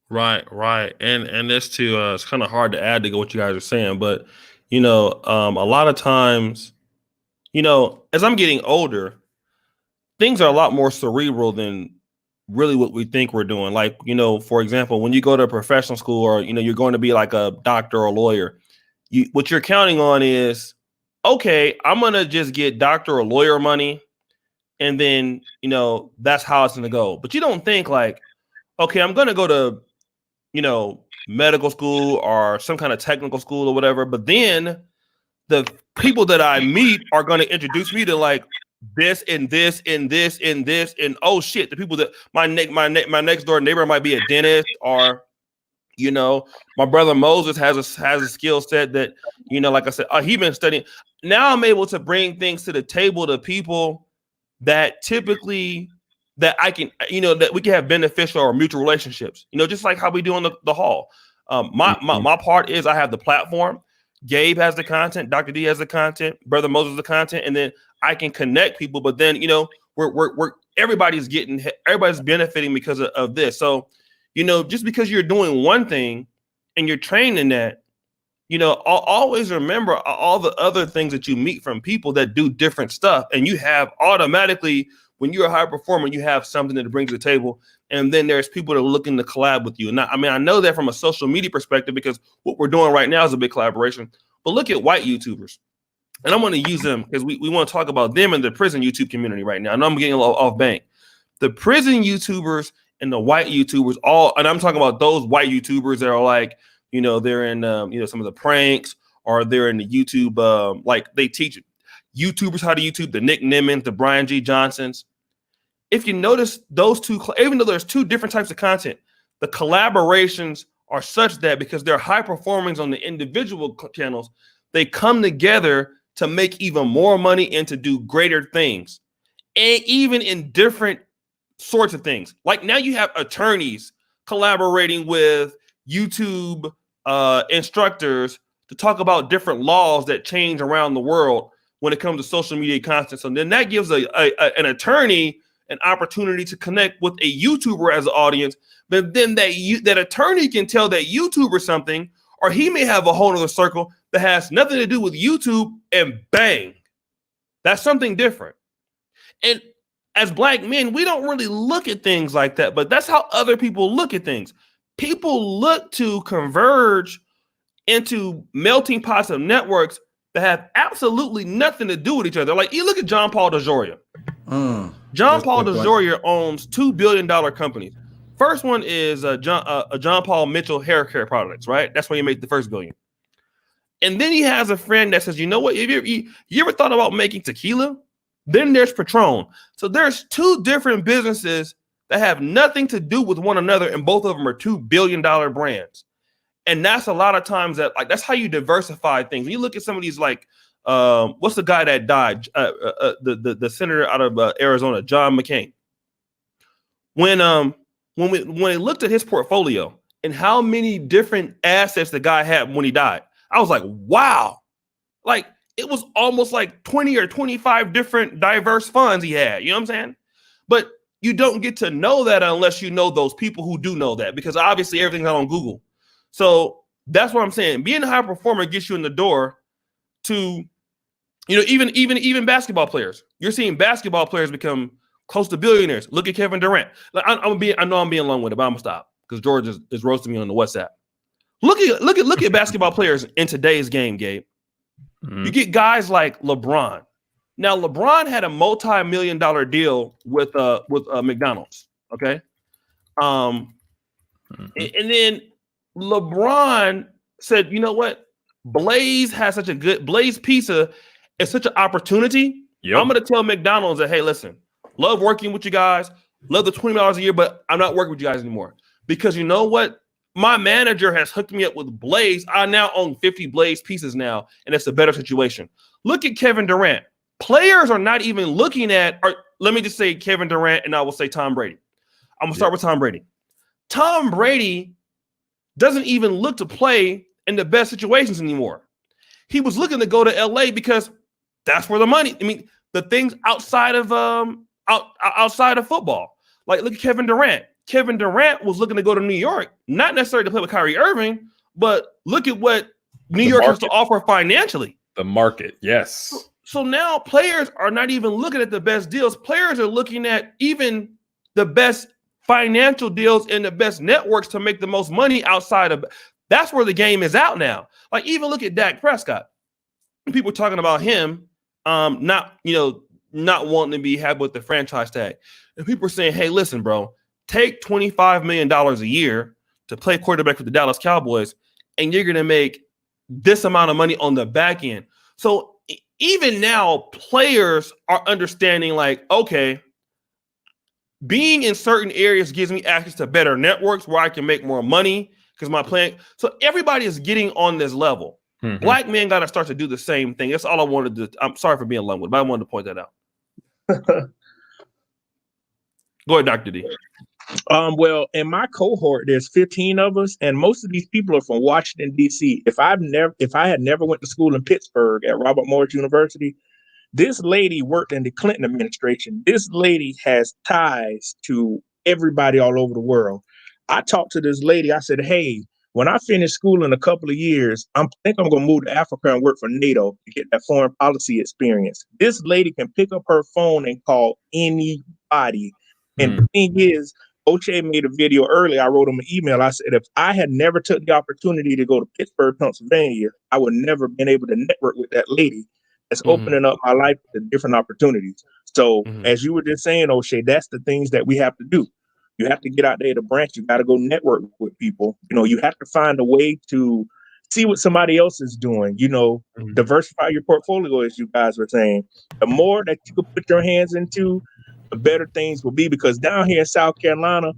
Right. And this too, it's kind of hard to add to what you guys are saying, but you know, a lot of times, you know, as I'm getting older, things are a lot more cerebral than really what we think we're doing. Like, you know, for example, when you go to a professional school or, you know, you're going to be like a doctor or a lawyer, what you're counting on is, okay, I'm going to just get doctor or lawyer money. And then, you know, that's how it's going to go. But you don't think like, okay, I'm going to go to, you know, medical school or some kind of technical school or whatever. But then the people that I meet are going to introduce me to like this and this and this and this. And oh shit, the people that my next door neighbor might be a dentist, or you know, my brother Moses has a skill set that, you know, like I said, he been studying. Now I'm able to bring things to the table to people that typically that I can, you know, that we can have beneficial or mutual relationships, you know, just like how we do on the hall. My part is I have the platform. Gabe has the content. Dr. D has the content. Brother Moses has the content, and then I can connect people. But then, you know, we're everybody's benefiting because of this. So, you know, just because you're doing one thing and you're trained in that, you know, always remember all the other things that you meet from people that do different stuff. And you have automatically, when you're a high performer, you have something that brings to the table. And then there's people that are looking to collab with you. And I know that from a social media perspective, because what we're doing right now is a big collaboration. But look at white YouTubers. And I'm going to use them because we want to talk about them in the prison YouTube community right now. I know I'm getting a little off bank. The prison YouTubers and the white YouTubers and I'm talking about those white YouTubers that are like, you know, they're in, you know, some of the pranks, or they're in the YouTube, like they teach YouTubers how to YouTube, the Nick Nimmons, the Brian G. Johnsons. If you notice those two, even though there's two different types of content, the collaborations are such that because they're high performing on the individual channels, they come together to make even more money and to do greater things. And even in different sorts of things. Like now you have attorneys collaborating with YouTube instructors to talk about different laws that change around the world when it comes to social media content. So then that gives an attorney an opportunity to connect with a YouTuber as an audience, but then that attorney can tell that YouTuber something, or he may have a whole other circle that has nothing to do with YouTube, and bang, that's something different. And as Black men, we don't really look at things like that, but that's how other people look at things. People look to converge into melting pots of networks that have absolutely nothing to do with each other. Like you look at John Paul DeJoria. John Paul DeJoria owns $2 billion companies. First one is John Paul Mitchell hair care products, right? That's where he made the first billion. And then he has a friend that says, you know what? You ever thought about making tequila? Then there's Patron. So there's two different businesses that have nothing to do with one another, and both of them are $2 billion brands. And that's a lot of times that's how you diversify things. When you look at some of these, like, what's the guy that died? The senator out of Arizona, John McCain. When we looked at his portfolio and how many different assets the guy had when he died, I was like, wow. Like, it was almost like 20 or 25 different diverse funds he had. You know what I'm saying? But you don't get to know that unless you know those people who do know that, because obviously everything's not on Google. So that's what I'm saying. Being a high performer gets you in the door to, even basketball players. You're seeing basketball players become close to billionaires. Look at Kevin Durant. Like, I know I'm being long with it, but I'm gonna stop because George is roasting me on the WhatsApp. Look at basketball players in today's game, Gabe. Mm-hmm. You get guys like LeBron. Now, LeBron had a multi-million-dollar deal with McDonald's. Okay, and then LeBron said, "You know what? Blaze Pizza is such an opportunity. Yep. I'm going to tell McDonald's that, hey, listen, love working with you guys, love the $20 a year, but I'm not working with you guys anymore because you know what? My manager has hooked me up with Blaze. I now own 50 Blaze pieces now, and it's a better situation. Look at Kevin Durant. Players are not even looking at, or let me just say Kevin Durant, and I will say Tom Brady. I'm going to start with Tom Brady. Tom Brady doesn't even look to play in the best situations anymore. He was looking to go to LA because that's where the money, the things outside of football. Like, look at Kevin Durant. Kevin Durant was looking to go to New York, not necessarily to play with Kyrie Irving, but look at what New York has to offer financially. The market, yes. So now players are not even looking at the best deals. Players are looking at even the best financial deals and the best networks to make the most money outside of. That's where the game is out now. Like, even look at Dak Prescott. People talking about him not wanting to be happy with the franchise tag. And people are saying, hey, listen, bro, take $25 million a year to play quarterback for the Dallas Cowboys, and you're going to make this amount of money on the back end. So even now, players are understanding, like, okay, being in certain areas gives me access to better networks where I can make more money because my plan. So everybody is getting on this level. Mm-hmm. Black men got to start to do the same thing. That's all I wanted to. I'm sorry for being long with, but I wanted to point that out. Go ahead, Dr. D. Well, in my cohort, there's 15 of us, and most of these people are from Washington, D.C. If I had never went to school in Pittsburgh at Robert Morris University, this lady worked in the Clinton administration. This lady has ties to everybody all over the world. I talked to this lady. I said, hey, when I finish school in a couple of years, I think I'm going to move to Africa and work for NATO to get that foreign policy experience. This lady can pick up her phone and call anybody. And the thing is, Oche made a video earlier. I wrote him an email. I said, if I had never took the opportunity to go to Pittsburgh, Pennsylvania, I would never been able to network with that lady. That's opening up my life to different opportunities. So as you were just saying, Oche, that's the things that we have to do. You have to get out there to branch. You got to go network with people. You have to find a way to see what somebody else is doing, diversify your portfolio, as you guys were saying. The more that you can put your hands into, the better things will be, because down here in South Carolina,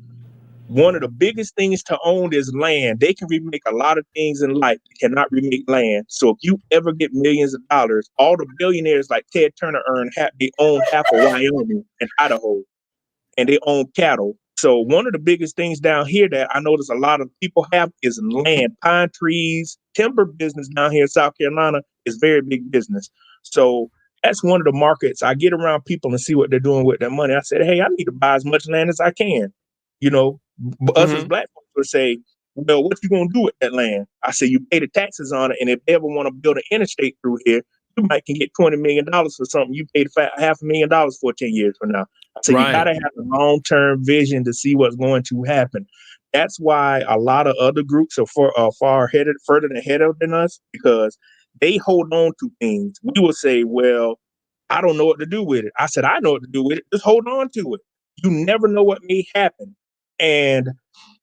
one of the biggest things to own is land. They can remake a lot of things in life. They cannot remake land. So if you ever get millions of dollars, all the billionaires like Ted Turner they own half of Wyoming and Idaho, and they own cattle. So one of the biggest things down here that I notice a lot of people have is land, pine trees, timber business down here in South Carolina is very big business. So that's one of the markets. I get around people and see what they're doing with their money. I said, hey, I need to buy as much land as I can. Us as black folks would say, well, what you going to do with that land? I say, you pay the taxes on it. And if they ever want to build an interstate through here, you might can get $20 million for something you paid $500,000 for 10 years from now. I say, you got to have a long-term vision to see what's going to happen. That's why a lot of other groups are further ahead than us, because they hold on to things. We will say, well, I don't know what to do with it. I said, I know what to do with it. Just hold on to it. You never know what may happen. And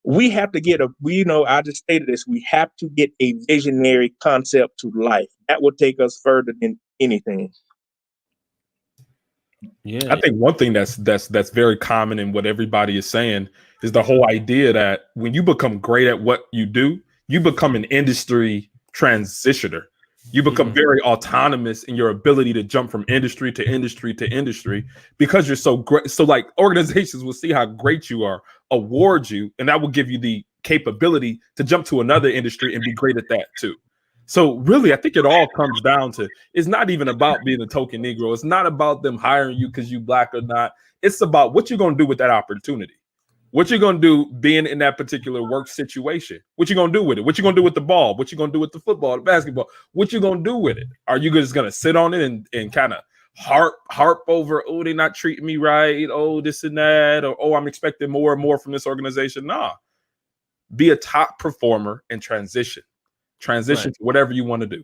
we have to get I just stated this, we have to get a visionary concept to life. That will take us further than anything. Yeah. I think one thing that's very common in what everybody is saying is the whole idea that when you become great at what you do, you become an industry transitioner. You become very autonomous in your ability to jump from industry to industry to industry because you're so great. So like organizations will see how great you are, award you, and that will give you the capability to jump to another industry and be great at that too. So really, I think it all comes down to, it's not even about being a token Negro. It's not about them hiring you because you Black or not. It's about what you're going to do with that opportunity. What you're going to do being in that particular work situation. What you're going to do with it. What you're going to do with the ball. What you're going to do with the football, the basketball. What you're going to do with it. Are you just going to sit on it and kind of harp over, oh, they're not treating me right. Oh, this and that. Or, oh, I'm expecting more and more from this organization. Nah. Be a top performer and transition to whatever you want to do.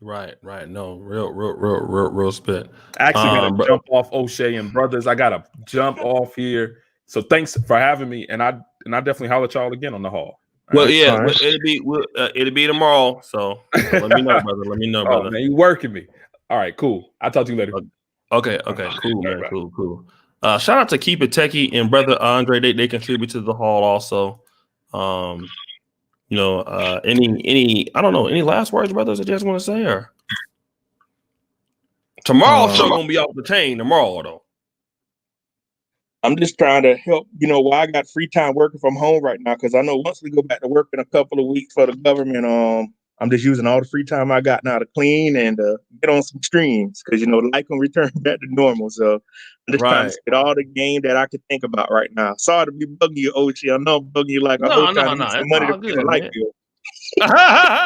Right. No, real spit. I actually got to jump off O'Shea and brothers. I got to jump off here. So thanks for having me, and I definitely holler at y'all again on the hall. Well, yeah, it'll be tomorrow. So let me know, brother. Let me know, brother. Oh, man, you working me. All right, cool. I'll talk to you later. Okay, cool, man. Cool. Shout out to Keep It Techie and brother Andre. They contribute to the hall also. Any I don't know, any last words, brothers, that you guys want to say? Or tomorrow's show gonna be off the chain tomorrow, though. I'm just trying to help, while I got free time working from home right now, because I know once we go back to work in a couple of weeks for the government, I'm just using all the free time I got now to clean and get on some streams, because life can return back to normal. So I'm just trying to get all the game that I could think about right now. Sorry to be bugging you, Ochi. I know I'm bugging you like a whole time to get some money to pay the light bill.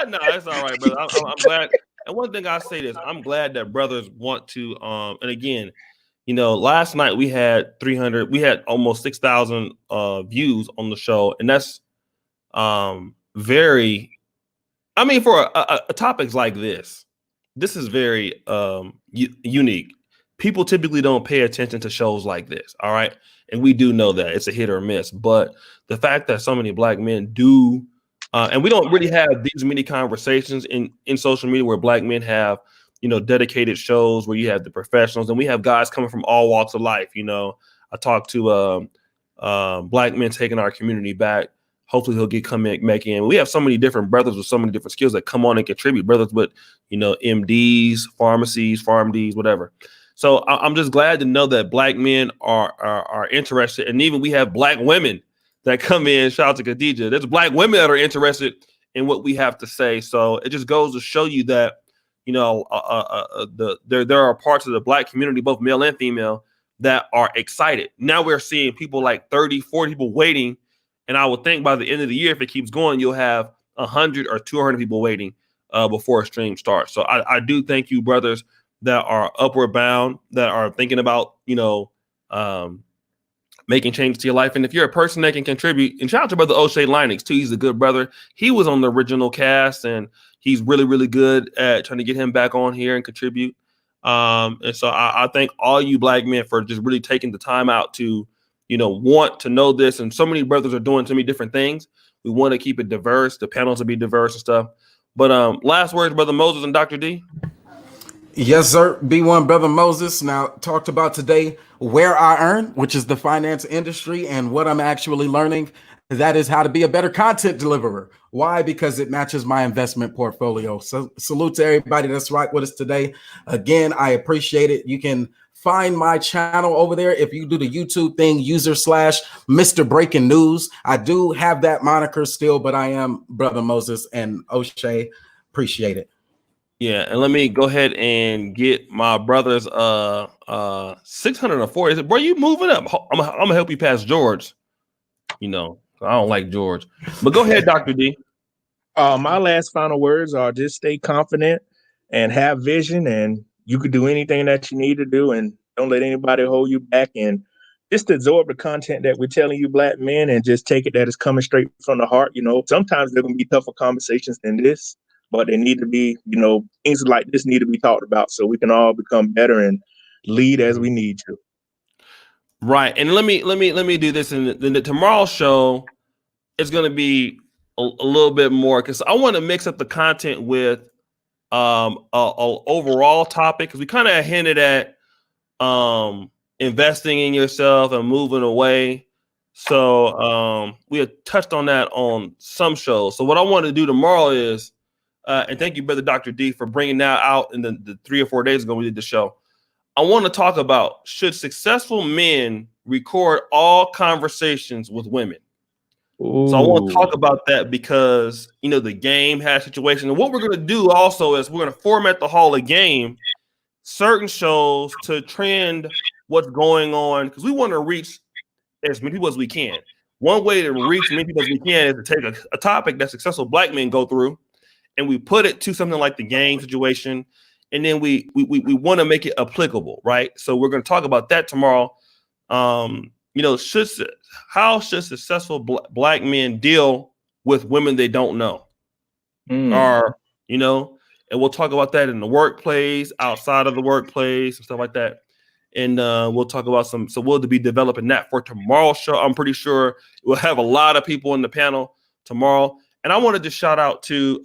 No, it's all right, brother. I'm glad. And one thing I say is, I'm glad that brothers want to. And again, last night we had almost 6,000 views on the show, and that's very. I mean, for a topics like this is very unique. People typically don't pay attention to shows like this. All right, and we do know that it's a hit or miss. But the fact that so many Black men do. And we don't really have these many conversations in social media where Black men have, dedicated shows where you have the professionals, and we have guys coming from all walks of life. I talked to Black men taking our community back. Hopefully he'll come in. We have so many different brothers with so many different skills that come on and contribute. Brothers with, MDs, pharmacies, PharmDs, whatever. So I'm just glad to know that Black men are interested, and even we have Black women that come in. Shout out to Khadija. There's Black women that are interested in what we have to say. So it just goes to show you that, there are parts of the Black community, both male and female, that are excited. Now we're seeing people like 30, 40 people waiting. And I would think by the end of the year, if it keeps going, you'll have 100 or 200 people waiting before a stream starts. So I do thank you, brothers, that are upward bound, that are thinking about, making changes to your life. And if you're a person that can contribute, and shout out to brother O'Shea Linux too. He's a good brother. He was on the original cast, and he's really, really good at trying to get him back on here and contribute. And so I thank all you Black men for just really taking the time out to, want to know this. And so many brothers are doing so many different things. We want to keep it diverse. The panels will be diverse and stuff. But last words, brother Moses and Dr. D. Yes, sir. B1 Brother Moses. Now, talked about today where I earn, which is the finance industry, and what I'm actually learning. That is how to be a better content deliverer. Why? Because it matches my investment portfolio. So salute to everybody that's right with us today. Again, I appreciate it. You can find my channel over there. If you do the YouTube thing, /Mr. Breaking News. I do have that moniker still, but I am Brother Moses and O'Shea. Appreciate it. Yeah, and let me go ahead and get my brother's 640. Bro, you moving up. I'm gonna help you past George. I don't like George. But go ahead, Dr. D. My last final words are just stay confident and have vision, and you could do anything that you need to do, and don't let anybody hold you back, and just absorb the content that we're telling you, Black men, and just take it that it's coming straight from the heart. Sometimes there are gonna be tougher conversations than this. but they need to be, things like this need to be talked about so we can all become better and lead as we need to. Right. And let me do this. And the tomorrow's show is going to be a little bit more, because I want to mix up the content with a overall topic, because we kind of hinted at investing in yourself and moving away. So we had touched on that on some shows. So what I want to do tomorrow is, and thank you, Brother Dr. D, for bringing that out in the 3 or 4 days ago we did the show. I want to talk about, should successful men record all conversations with women? Ooh. So I want to talk about that, because, the game has situations. And what we're going to do also is we're going to format the Hall of Game, certain shows to trend what's going on, because we want to reach as many people as we can. One way to reach many people as we can is to take a topic that successful black men go through, and we put it to something like the game situation. And then we want to make it applicable, right? So we're going to talk about that tomorrow. How should successful black men deal with women they don't know? Or, and we'll talk about that in the workplace, outside of the workplace, and stuff like that. And we'll talk about so we'll be developing that for tomorrow's show. I'm pretty sure we'll have a lot of people in the panel tomorrow. And I wanted to shout out to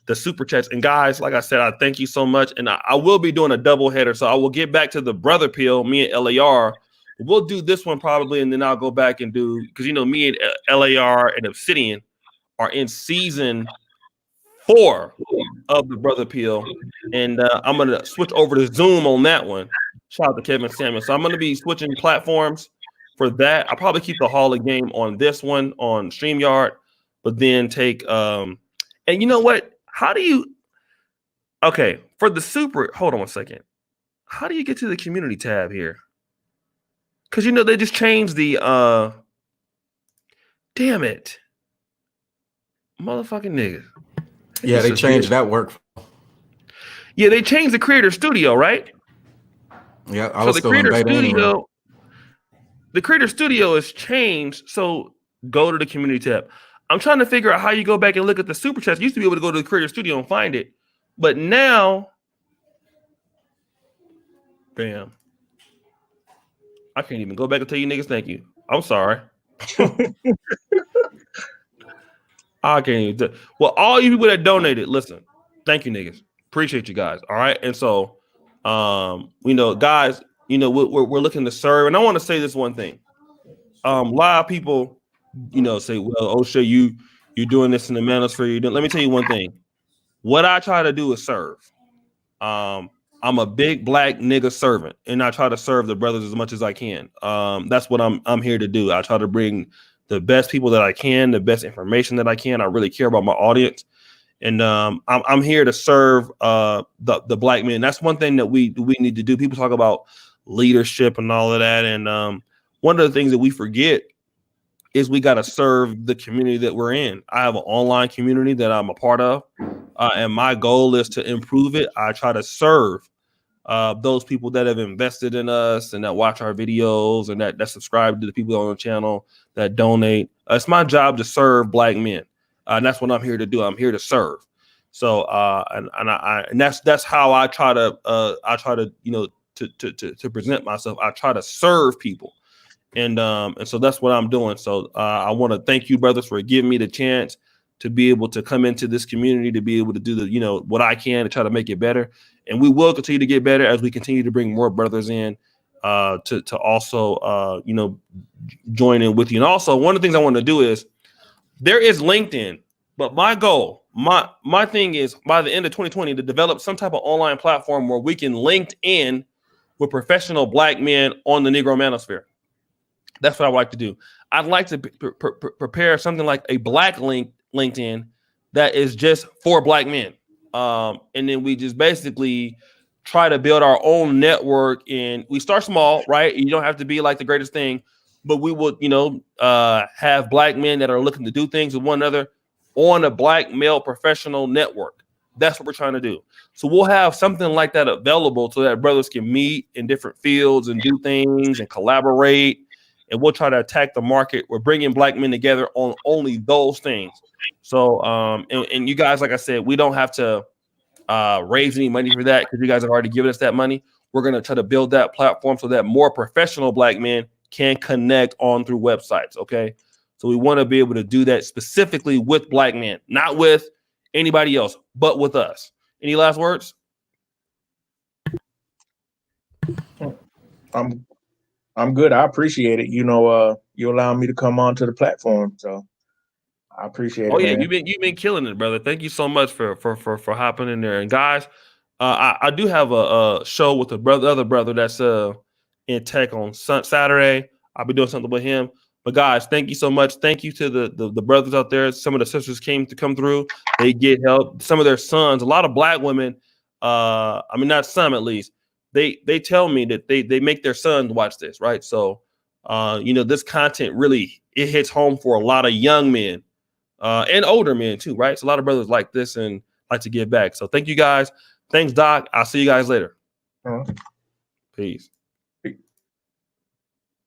the super chats. And guys, like I said, I thank you so much. And I will be doing a double header. So I will get back to the brother peel, me and LAR. We'll do this one probably, and then I'll go back and do, because me and LAR and Obsidian are in season 4 of the brother peel. And I'm going to switch over to Zoom on that one. Shout out to Kevin Samuel. So I'm going to be switching platforms for that. I'll probably keep the Hall of Game on this one on StreamYard, but then take and you know what? For the super, hold on one second. How do you get to the community tab here? Because they just changed the damn it. Motherfucking niggas. Yeah, they changed that work. Yeah, they changed the Creator Studio, right? Yeah, I was still in beta anyway. The Creator Studio has changed, so go to the community tab. I'm trying to figure out how you go back and look at the super chats. You used to be able to go to the Creator Studio and find it, but now, damn, I can't even go back and tell you niggas thank you. I'm sorry. I can't even do. Well, all you people that donated, listen, thank you niggas. Appreciate you guys. All right. And so, guys, we're looking to serve. And I want to say this one thing. A lot of people, say, well, Osha, you're doing this in the manosphere. Let me tell you one thing. What I try to do is serve. I'm a big black nigga servant, and I try to serve the brothers as much as I can. That's what I'm here to do. I try to bring the best people that I can, the best information that I can. I really care about my audience. And I'm here to serve the black men. That's one thing that we need to do. People talk about leadership and all of that. And one of the things that we forget is we got to serve the community that we're in. I have an online community that I'm a part of, and my goal is to improve it. I try to serve those people that have invested in us and that watch our videos and that subscribe to the people on the channel, that donate. It's my job to serve black men. And that's what I'm here to do. I'm here to serve. So, and that's how I try to, to present myself. I try to serve people. And so that's what I'm doing. So I want to thank you, brothers, for giving me the chance to be able to come into this community, to be able to do what I can to try to make it better. And we will continue to get better as we continue to bring more brothers in to also, join in with you. And also, one of the things I want to do is, there is LinkedIn, but my goal, my thing is by the end of 2020 to develop some type of online platform where we can link in with professional black men on the Negro manosphere. That's what I would like to do. I'd like to prepare something like a black LinkedIn that is just for black men. And then we just basically try to build our own network, and we start small, right? You don't have to be like the greatest thing, but we would, have black men that are looking to do things with one another on a black male professional network. That's what we're trying to do. So we'll have something like that available so that brothers can meet in different fields and do things and collaborate and we'll try to attack the market. We're bringing black men together on only those things. So, and you guys, like I said, we don't have to raise any money for that because you guys have already given us that money. We're going to try to build that platform so that more professional black men can connect on through websites. Okay. So we want to be able to do that specifically with black men, not with anybody else, but with us. Any last words? I'm good. I appreciate it. You know, you allow me to come onto the platform, so I appreciate it, Yeah, man. you've been killing it, brother. Thank you so much for hopping in there. And guys, I do have a show with other brother that's in tech on Saturday. I'll be doing something with him. But guys, thank you so much. Thank you to the brothers out there. Some of the sisters come through. They get help. Some of their sons, a lot of black women. I mean, not some at least. They tell me that they make their sons watch this, right? So, this content really it hits home for a lot of young men. And older men too, right? So a lot of brothers like this and like to give back. So thank you guys. Thanks, Doc. I'll see you guys later. Peace.